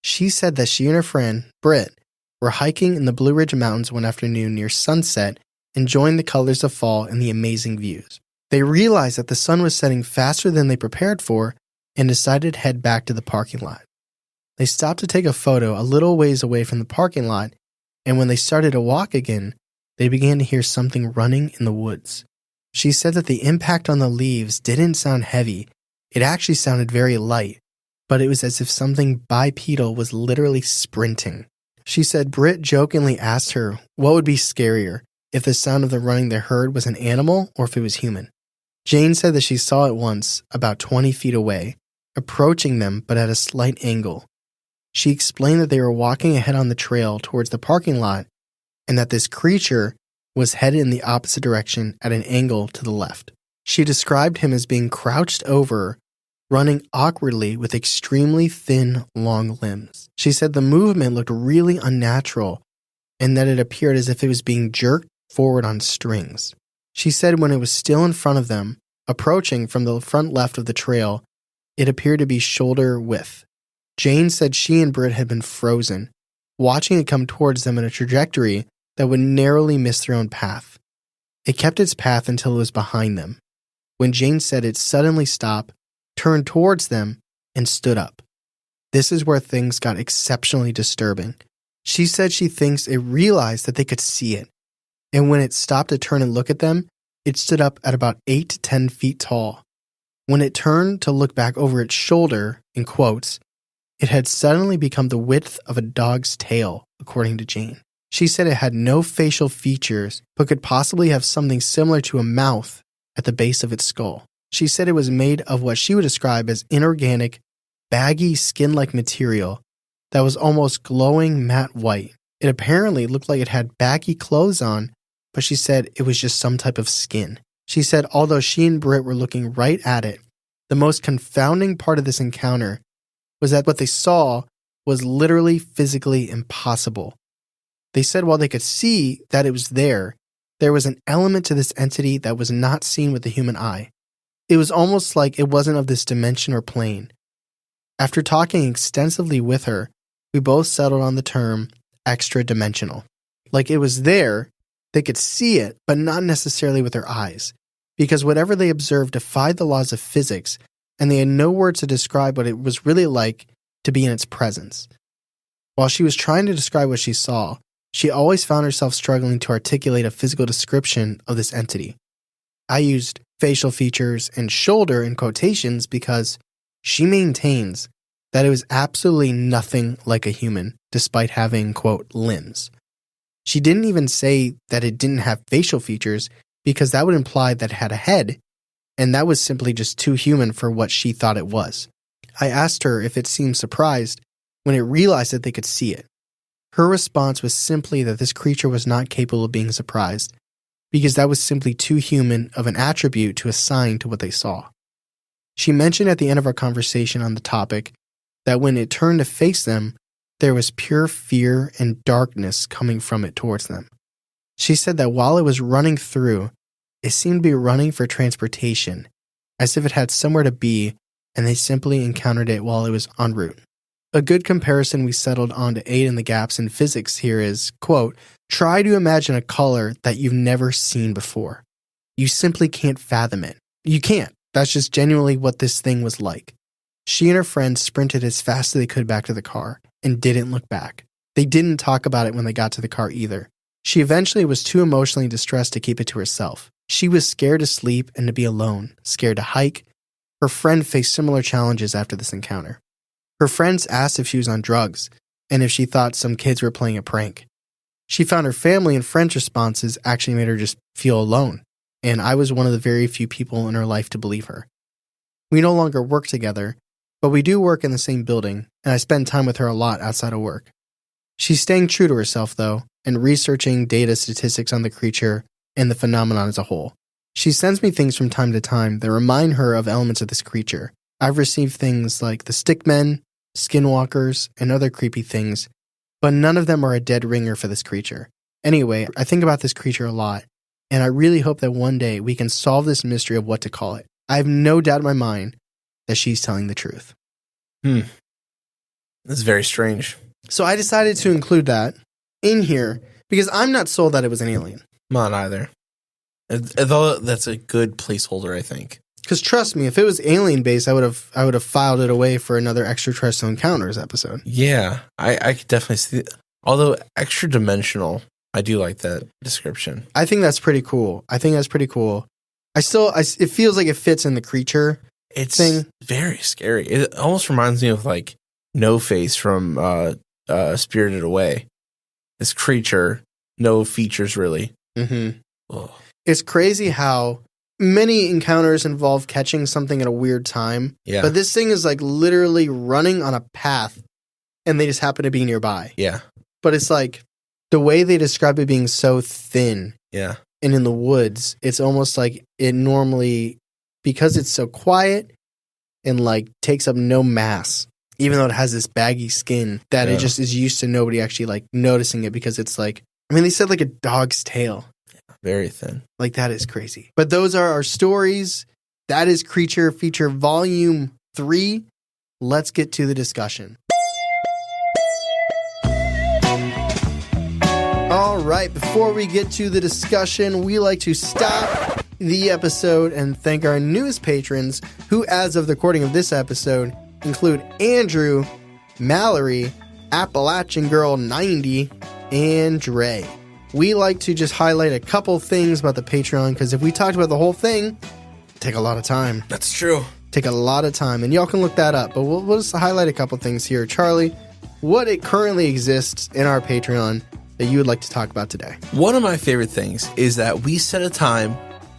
She said that she and her friend, Britt, were hiking in the Blue Ridge Mountains one afternoon near sunset, enjoying the colors of fall and the amazing views. They realized that the sun was setting faster than they prepared for and decided to head back to the parking lot. They stopped to take a photo a little ways away from the parking lot, and when they started to walk again, they began to hear something running in the woods. She said that the impact on the leaves didn't sound heavy, it actually sounded very light, but it was as if something bipedal was literally sprinting. She said Britt jokingly asked her what would be scarier, if the sound of the running they heard was an animal or if it was human. Jane said that she saw it once, about 20 feet away, approaching them but at a slight angle. She explained that they were walking ahead on the trail towards the parking lot and that this creature was headed in the opposite direction at an angle to the left. She described him as being crouched over, running awkwardly with extremely thin, long limbs. She said the movement looked really unnatural and that it appeared as if it was being jerked forward on strings. She said when it was still in front of them, approaching from the front left of the trail, it appeared to be shoulder width. Jane said she and Britt had been frozen, watching it come towards them in a trajectory that would narrowly miss their own path. It kept its path until it was behind them, when Jane said it suddenly stopped, turned towards them, and stood up. This is where things got exceptionally disturbing. She said she thinks it realized that they could see it, and when it stopped to turn and look at them, it stood up at about 8 to 10 feet tall. When it turned to look back over its shoulder, in quotes, it had suddenly become the width of a dog's tail, according to Jane. She said it had no facial features, but could possibly have something similar to a mouth at the base of its skull. She said it was made of what she would describe as inorganic, baggy, skin-like material that was almost glowing matte white. It apparently looked like it had baggy clothes on, but she said it was just some type of skin. She said although she and Britt were looking right at it, the most confounding part of this encounter was that what they saw was literally physically impossible. They said while they could see that it was there was an element to this entity that was not seen with the human eye. It was almost like it wasn't of this dimension or plane. After talking extensively with her, we both settled on the term extra-dimensional. Like it was there, they could see it, but not necessarily with their eyes, because whatever they observed defied the laws of physics, and they had no words to describe what it was really like to be in its presence. While she was trying to describe what she saw, she always found herself struggling to articulate a physical description of this entity. I used facial features and shoulder in quotations because she maintains that it was absolutely nothing like a human, despite having, quote, limbs. She didn't even say that it didn't have facial features because that would imply that it had a head, and that was simply just too human for what she thought it was. I asked her if it seemed surprised when it realized that they could see it. Her response was simply that this creature was not capable of being surprised, because that was simply too human of an attribute to assign to what they saw. She mentioned at the end of our conversation on the topic that when it turned to face them, there was pure fear and darkness coming from it towards them. She said that while it was running through, it seemed to be running for transportation, as if it had somewhere to be, and they simply encountered it while it was en route. A good comparison we settled on to aid in the gaps in physics here is, quote, try to imagine a color that you've never seen before. You simply can't fathom it. You can't. That's just genuinely what this thing was like. She and her friends sprinted as fast as they could back to the car and didn't look back. They didn't talk about it when they got to the car either. She eventually was too emotionally distressed to keep it to herself. She was scared to sleep and to be alone, scared to hike. Her friend faced similar challenges after this encounter. Her friends asked if she was on drugs and if she thought some kids were playing a prank. She found her family and friends' responses actually made her just feel alone, and I was one of the very few people in her life to believe her. We no longer work together, but we do work in the same building, and I spend time with her a lot outside of work. She's staying true to herself, though, and researching data statistics on the creature and the phenomenon as a whole. She sends me things from time to time that remind her of elements of this creature. I've received things like the stickmen, skinwalkers, and other creepy things, but none of them are a dead ringer for this creature. Anyway, I think about this creature a lot, and I really hope that one day we can solve this mystery of what to call it. I have no doubt in my mind that she's telling the truth. That's very strange. So I decided to include that in here because I'm not sold that it was an alien. Not either. Although that's a good placeholder, I think. Because trust me, if it was alien-based, I would have filed it away for another Extraterrestrial Encounters episode. Yeah, I could definitely see it. Although extra-dimensional, I do like that description. I think that's pretty cool. It feels like it fits in the creature thing. Very scary. It almost reminds me of like No Face from Spirited Away. This creature, no features really. Mm-hmm. Oh. It's crazy how many encounters involve catching something at a weird time. Yeah. But this thing is like literally running on a path and they just happen to be nearby. Yeah. But it's like the way they describe it being so thin. Yeah. And in the woods, it's almost like it normally, because it's so quiet and like takes up no mass, even though it has this baggy skin, that it just is used to nobody actually like noticing it because it's like, I mean, they said like a dog's tail. Very thin. Like, that is crazy. But those are our stories. That is Creature Feature Volume 3. Let's get to the discussion. All right, before we get to the discussion, we like to stop the episode and thank our newest patrons, who, as of the recording of this episode, include Andrew, Mallory, Appalachian Girl 90, and Dre. We like to just highlight a couple things about the Patreon, because if we talked about the whole thing, it'd take a lot of time. That's true. Take a lot of time, and y'all can look that up, but we'll just highlight a couple things here. Charlie, what it currently exists in our Patreon that you would like to talk about today? One of my favorite things is that we set a time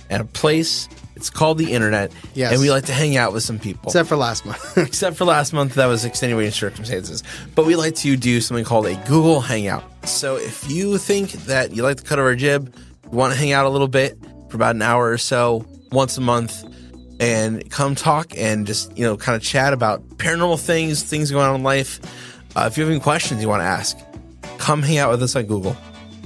and a place. It's called the internet. Yes. And we like to hang out with some people. Except for last month. Except for last month, that was extenuating circumstances. But we like to do something called a Google Hangout. So if you think that you like the cut of our jib, you want to hang out a little bit for about an hour or so, once a month, and come talk and just, kind of chat about paranormal things going on in life. If you have any questions you want to ask, come hang out with us on Google.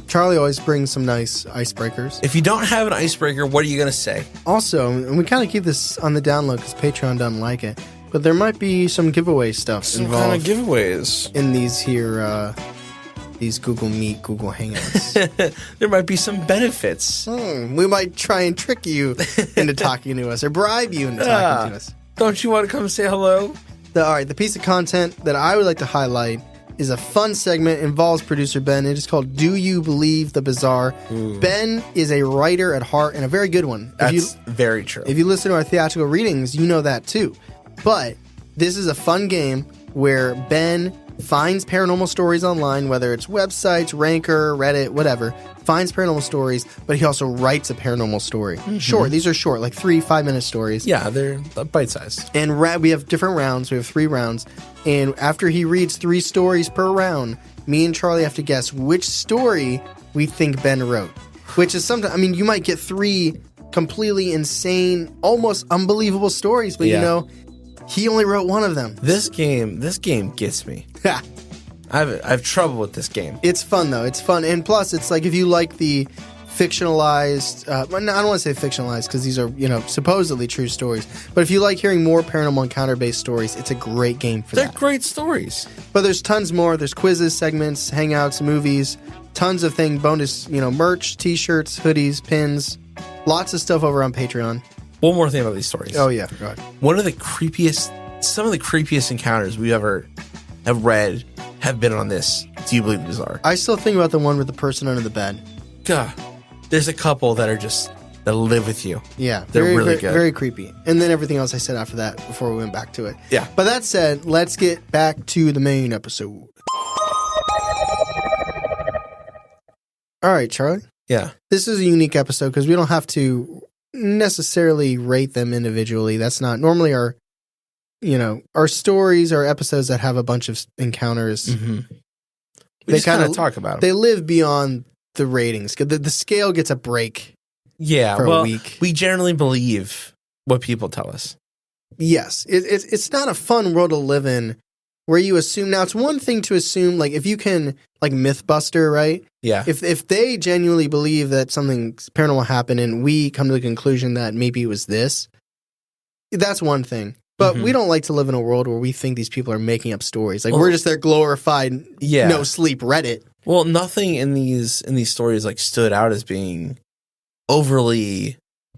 Charlie always brings some nice icebreakers. If you don't have an icebreaker, what are you going to say? Also, and we kind of keep this on the download because Patreon doesn't like it, but there might be some giveaway stuff involved. Kind of giveaways in these here, these Google Meet, Google Hangouts. There might be some benefits. We might try and trick you into talking to us or bribe you into talking to us. Don't you want to come say hello? All right, the piece of content that I would like to highlight is a fun segment, involves producer Ben. It is called Do You Believe the Bizarre? Ooh. Ben is a writer at heart and a very good one. That's very true. If you listen to our theatrical readings, you know that too. But this is a fun game where Ben finds paranormal stories online, whether it's websites, Ranker, Reddit, whatever, finds paranormal stories, but he also writes a paranormal story. Mm-hmm. Short. These are short, like 3-5-minute stories. Yeah, they're bite-sized. And we have different rounds. We have 3 rounds. And after he reads 3 stories per round, me and Charlie have to guess which story we think Ben wrote. Which is sometimes, you might get 3 completely insane, almost unbelievable stories, but he only wrote one of them. This game gets me. I have trouble with this game. It's fun though. It's fun, and plus, it's like if you like the fictionalized. I don't want to say fictionalized because these are supposedly true stories. But if you like hearing more paranormal encounter-based stories, it's a great game for that. They're great stories. But there's tons more. There's quizzes, segments, hangouts, movies, tons of things. Bonus, merch, T-shirts, hoodies, pins, lots of stuff over on Patreon. One more thing about these stories. Oh yeah, go ahead. Some of the creepiest encounters we ever have read have been on this. Do You Believe the Bizarre? I still think about the one with the person under the bed. God, there's a couple that live with you. Yeah, they're really good, very creepy. And then everything else I said after that before we went back to it. Yeah. But that said, let's get back to the main episode. All right, Charlie. Yeah. This is a unique episode because we don't have to necessarily rate them individually. That's not normally our stories are episodes that have a bunch of encounters. Mm-hmm. We just kind of talk about them. They live beyond the ratings. The scale gets a break. Yeah, for a week. We generally believe what people tell us. Yes, it's not a fun world to live in where you assume. Now, it's one thing to assume, like if you can, like Mythbuster, right? Yeah. If they genuinely believe that something paranormal happened and we come to the conclusion that maybe it was this, that's one thing. But we don't like to live in a world where we think these people are making up stories. Like we're just their glorified no sleep Reddit. Well, nothing in these stories like stood out as being overly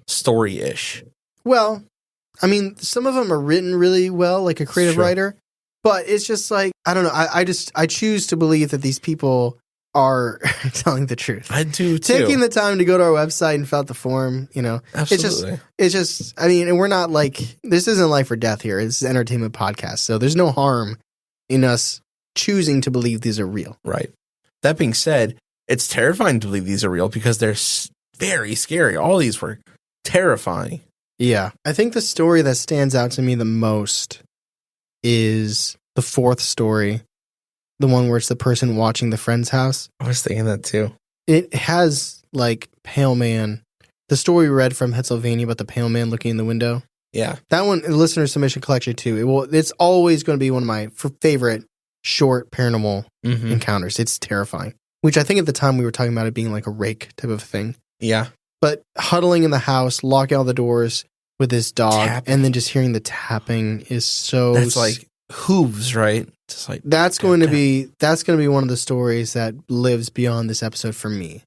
story-ish. Well, some of them are written really well, like a creative writer. But it's just like, I don't know. I choose to believe that these people are telling the truth. I do too. Taking the time to go to our website and fill out the form, Absolutely. It's just, and we're not like, this isn't life or death here. It's an entertainment podcast. So there's no harm in us choosing to believe these are real. Right. That being said, it's terrifying to believe these are real because they're very scary. All these were terrifying. Yeah. I think the story that stands out to me the most is the 4th story. The one where it's the person watching the friend's house. I was thinking that too. It has like Pale Man. The story we read from Pennsylvania about the Pale Man looking in the window. Yeah. That one, listener submission collection too. It's always going to be one of my favorite short paranormal encounters. It's terrifying. Which I think at the time we were talking about it being like a rake type of thing. Yeah. But huddling in the house, locking all the doors with this dog, and then just hearing the tapping is so... That's like hooves, right? Just like that's going to be one of the stories that lives beyond this episode for me.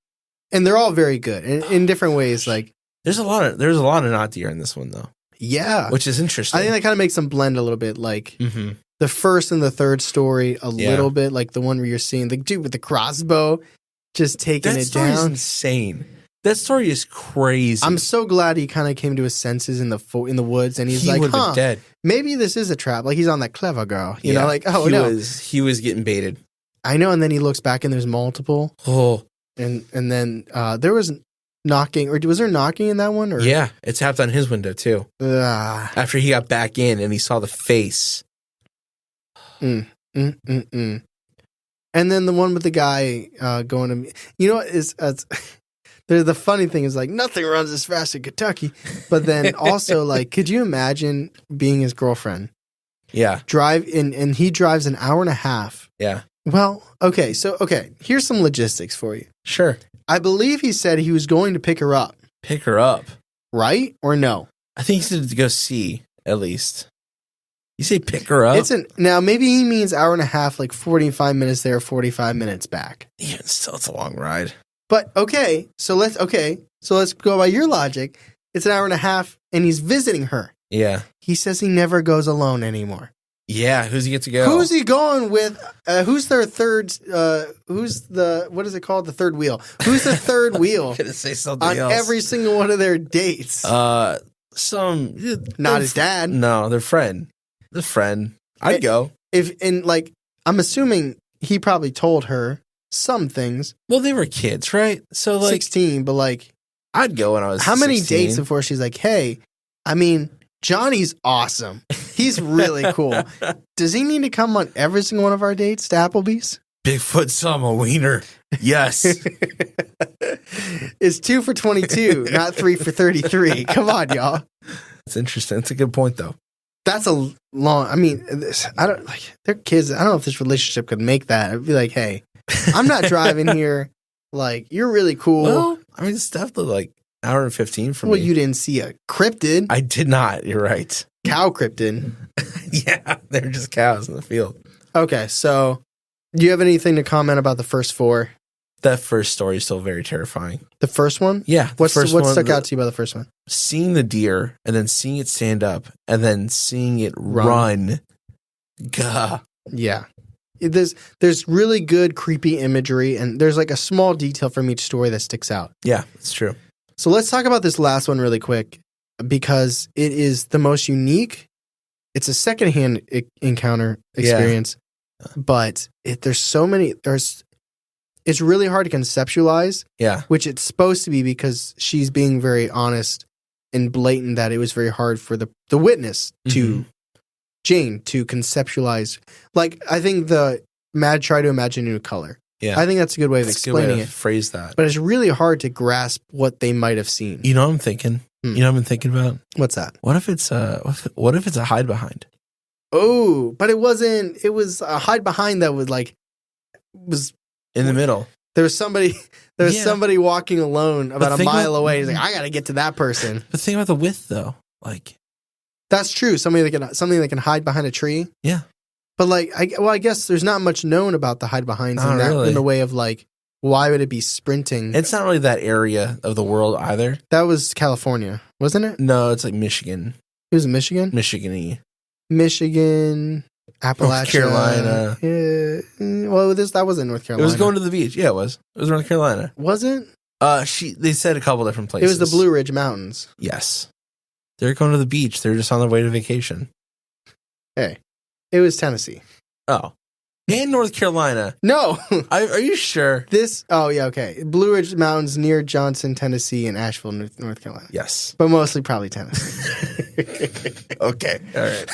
And they're all very good in different ways. Like there's a lot of not deer in this one though. Yeah. Which is interesting. I think that kind of makes them blend a little bit. Like the first and the third story a little bit, like the one where you're seeing the dude with the crossbow just taking it down. That story's insane. That story is crazy. I'm so glad he kind of came to his senses in the woods, and he's like, would have been dead. Maybe this is a trap. Like he's on that clever girl, you know, like, oh, he was getting baited. I know, and then he looks back and there's multiple. Oh. And then there was knocking, or was there knocking in that one? Or? Yeah, it tapped on his window too. After he got back in and he saw the face. And then the one with the guy going to, you know what is, the funny thing is like nothing runs as fast in Kentucky, but then also like, could you imagine being his girlfriend? Yeah. And he drives an hour and a half. Yeah. Well, okay. So, here's some logistics for you. Sure. I believe he said he was going to pick her up. Pick her up. Right? Or no? I think he said to go see, at least. You say pick her up? Now, maybe he means hour and a half, like 45 minutes there, 45 minutes back. Yeah, still, it's a long ride. But, so let's go by your logic. It's an hour and a half, and he's visiting her. Yeah. He says he never goes alone anymore. Yeah, who's he get to go? Who's he going with? Who's their third? Who's the? What is it called? The third wheel. Who's the third wheel? I'm gonna say something on else. Every single one of their dates. Not his dad. No, their friend. The friend. I'd go. I'm assuming he probably told her some things. Well, they were kids, right? So 16, but I'd go when I was. How 16. many dates before she's like, hey, Johnny's awesome. He's really cool. Does he need to come on every single one of our dates to Applebee's? Bigfoot saw a wiener. Yes. It's 2 for 22, not 3 for 33. Come on, y'all. It's interesting. It's a good point, though. That's a long. They're kids. I don't know if this relationship could make that. I'd be like, hey, I'm not driving here. You're really cool. Well, it's definitely hour and 15 for me. Well, you didn't see a cryptid. I did not. You're right. Cow cryptid. Yeah, they're just cows in the field. Okay, so do you have anything to comment about the first 4? That first story is still very terrifying. The first one? Yeah. What stuck out to you about the first one? Seeing the deer and then seeing it stand up and then seeing it run. Gah. Yeah. There's really good creepy imagery, and there's a small detail from each story that sticks out. Yeah, it's true. So let's talk about this last one really quick, because it is the most unique. It's a secondhand encounter experience, but it's really hard to conceptualize. Yeah. Which it's supposed to be, because she's being very honest and blatant that it was very hard for the witness to Jane to conceptualize. I think try to imagine a new color. Yeah. I think that's a good way of explaining it. Phrase that. But it's really hard to grasp what they might have seen. You know what I'm thinking? You know what I've been thinking about? What's that? What if it's a hide behind? Oh, but it wasn't. It was a hide behind that was in the middle. There was somebody somebody walking alone about a mile away. He's like, I got to get to that person. But think about the width though. That's true. Something that can hide behind a tree. Yeah. But I guess there's not much known about the hide behinds in the way of why would it be sprinting? It's not really that area of the world either. That was California, wasn't it? No, it's Michigan. It was Michigan? Michigan-y. Michigan, Appalachia. North Carolina. Well, that wasn't North Carolina. It was going to the beach. Yeah, it was. It was North Carolina. Wasn't? They said a couple different places. It was the Blue Ridge Mountains. Yes. They're going to the beach. They're just on their way to vacation. Hey, it was Tennessee. Oh. And North Carolina. No. Are you sure? Okay. Blue Ridge Mountains near Johnson, Tennessee, and Asheville, North Carolina. Yes. But mostly probably Tennessee. Okay. All right.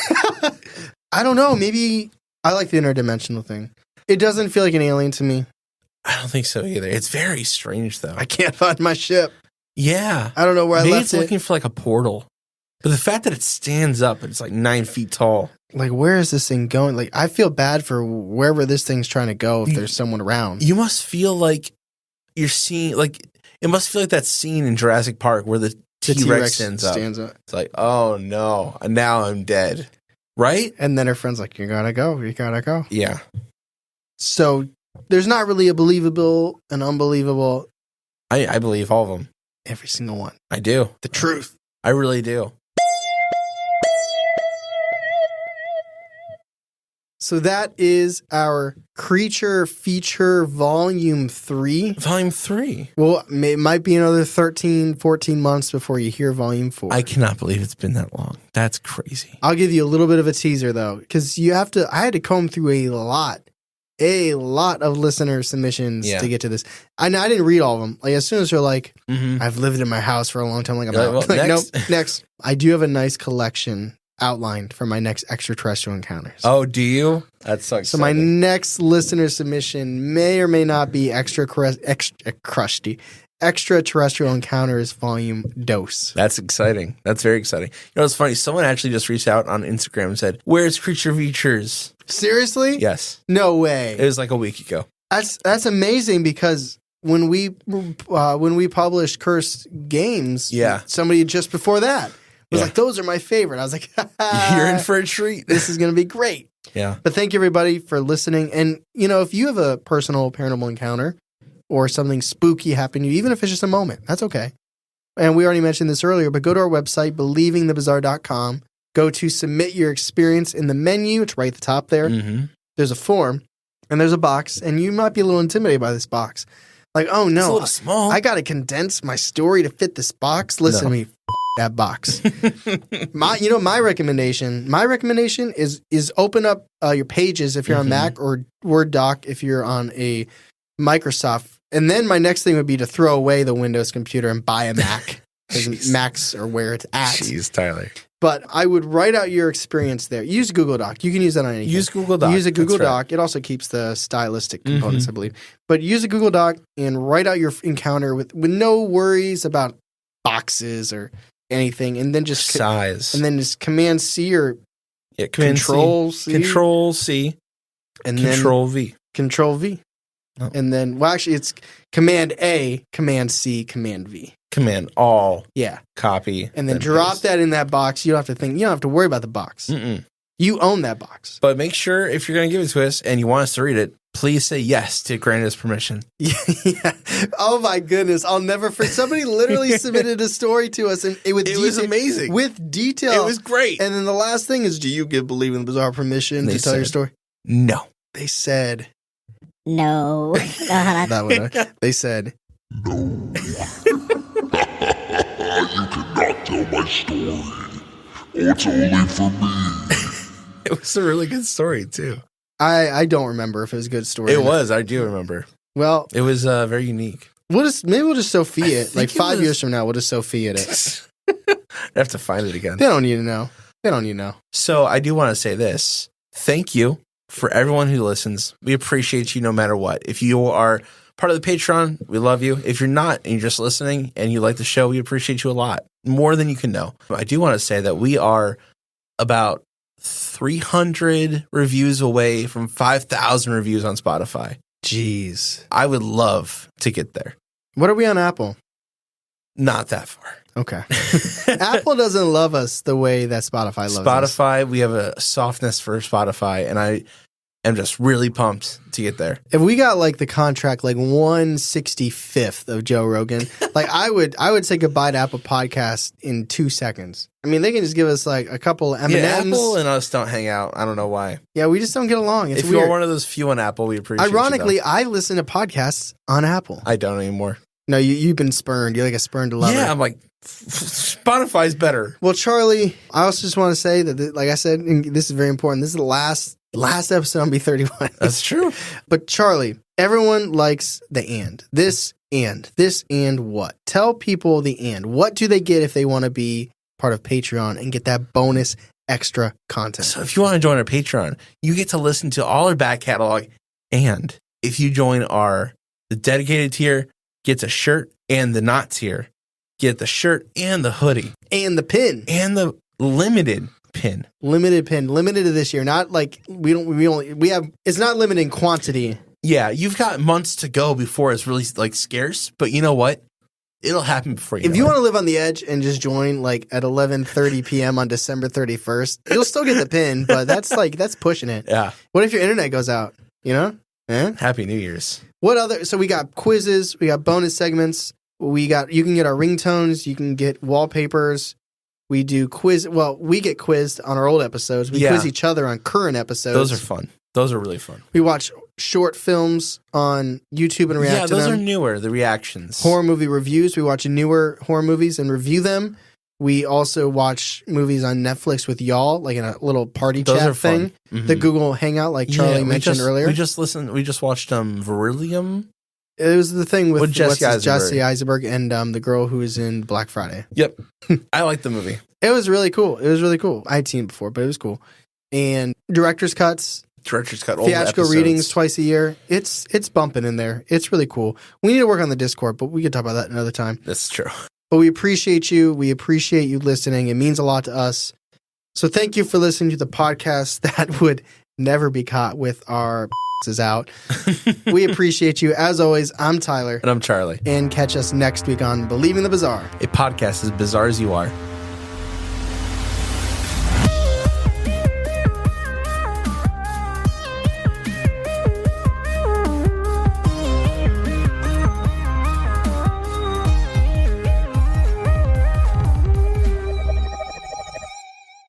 I don't know. Maybe I like the interdimensional thing. It doesn't feel like an alien to me. I don't think so either. It's very strange, though. I can't find my ship. Yeah. I don't know where I left it's looking for a portal. But the fact that it stands up and it's 9 feet tall. Where is this thing going? I feel bad for wherever this thing's trying to go if there's someone around. You must feel like you're seeing, it must feel like that scene in Jurassic Park where the T-Rex stands up. It's oh no, now I'm dead. Right? And then her friend's like, you gotta go. Yeah. So there's not really a believable and unbelievable. I believe all of them. Every single one. I do. The truth. I really do. So that is our Creature Feature Volume 3. Volume 3. Well, it might be another 13, 14 months before you hear Volume 4. I cannot believe it's been that long. That's crazy. I'll give you a little bit of a teaser, though, because I had to comb through a lot. a lot of listener submissions to get to this. I didn't read all of them. Like as soon as you're like, I've lived in my house for a long time, like I'm out. Like, next. Nope, next. I do have a nice collection outlined for my next extraterrestrial encounters. Oh, do you? That's so exciting. So my next listener submission may or may not be extraterrestrial encounters volume dose. That's exciting. That's very exciting. You know, it's funny. Someone actually just reached out on Instagram and said, "Where's Creature Features?" Seriously? Yes. No way. It was like a week ago. That's amazing because when we published Cursed Games, somebody just before that was like, "Those are my favorite." I was like, "You're in for a treat. This is going to be great." Yeah. But thank you everybody for listening. And you know, if you have a personal paranormal encounter or something spooky happen to you, even if it's just a moment, that's okay. And we already mentioned this earlier, but go to our website, believingthebizarre.com. Go to submit your experience in the menu. It's right at the top there. There's a form and there's a box, and you might be a little intimidated by this box. Like, oh no, it's a little small. I got to condense my story to fit this box. Listen to me, that box. My recommendation is open up your Pages if you're on Mac, or Word doc if you're on a Microsoft. And then my next thing would be to throw away the Windows computer and buy a Mac, because Macs are where it's at. Jeez, Tyler. But I would write out your experience there. Use Google Doc. You can use that on anything. Use Google Doc. Use a Google Doc. It also keeps the stylistic components, I believe. But use a Google Doc and write out your encounter with no worries about boxes or anything, and then just size, and then just Command C or Control C, Control C, and Control V, Control V, and then actually it's Command A, Command C, Command V. Command all, copy, and then drop that in that box. You don't have to think. You don't have to worry about the box. You own that box. But make sure if you're going to give it to us and you want us to read it, please say yes to grant us permission. Yeah. Oh my goodness, I'll never forget. Somebody literally submitted a story to us, and it was amazing with detail. It was great. And then the last thing is, do you give Believing the Bizarre permission to tell your story? No. They said no. That one. They said no. You cannot tell my story. It's only for me. It was a really good story, too. I don't remember if it was a good story. It was. I do remember. Well, it was very unique. Maybe we'll just Sophia it. Like 5 years from now, we'll just Sophia it. I have to find it again. They don't need to know. So I do want to say this. Thank you for everyone who listens. We appreciate you no matter what. If you are part of the Patreon, we love you. If you're not and you're just listening and you like the show, we appreciate you a lot. More than you can know. I do want to say that we are about 300 reviews away from 5,000 reviews on Spotify. Jeez. I would love to get there. What are we on Apple? Not that far. Okay. Apple doesn't love us the way that Spotify loves us. Spotify, we have a softness for Spotify, and I am just really pumped to get there. If we got like the contract, like 1/65th of Joe Rogan, like I would say goodbye to Apple Podcast in 2 seconds. I mean, they can just give us like a couple of M&Ms. Yeah, Apple and us don't hang out. I don't know why. Yeah, we just don't get along. It's if weird. you're one of those few on Apple, we appreciate it. Ironically, I listen to podcasts on Apple. I don't anymore. No, you've been spurned. You're like a spurned lover. Yeah, I'm like, Spotify's better. Well, Charlie, I also just want to say that, like I said, and this is very important. This is the last episode on B31. That's true. But Charlie, everyone likes the and. This and what? Tell people the and. What do they get if they want to be part of Patreon and get that bonus extra content? So if you want to join our Patreon, you get to listen to all our back catalog. And if you join the dedicated tier, gets a shirt, and the not tier get the shirt and the hoodie and the pin and the limited pin. Limited to this year. Not like we have. It's not limited in quantity. Yeah, you've got months to go before it's really like scarce. But you know what? It'll happen before you. If you want to live on the edge and just join like at 11:30 p.m. on December 31st, you'll still get the pin. But that's pushing it. Yeah. What if your internet goes out? You know? Happy New Year's. What other? So we got quizzes. We got bonus segments. You can get our ringtones. You can get wallpapers. We do quiz. Well, we get quizzed on our old episodes. We quiz each other on current episodes. Those are fun. Those are really fun. We watch short films on YouTube and react to them. Yeah, those are newer, the reactions. Horror movie reviews. We watch newer horror movies and review them. We also watch movies on Netflix with y'all, like in a little party Those chat are fun. thing. The Google Hangout, like Charlie mentioned earlier. We just watched Beryllium. It was the thing with Jesse Eisenberg and the girl who was in Black Friday. Yep. I like the movie. It was really cool. I had seen it before, but it was cool. And director's cuts. Theatrical readings twice a year. It's bumping in there. It's really cool. We need to work on the Discord, but we could talk about that another time. That's true. But we appreciate you. We appreciate you listening. It means a lot to us. So thank you for listening to the podcast that would never be caught with our is out. We appreciate you. As always, I'm Tyler. And I'm Charlie. And catch us next week on Believing the Bizarre. A podcast as bizarre as you are.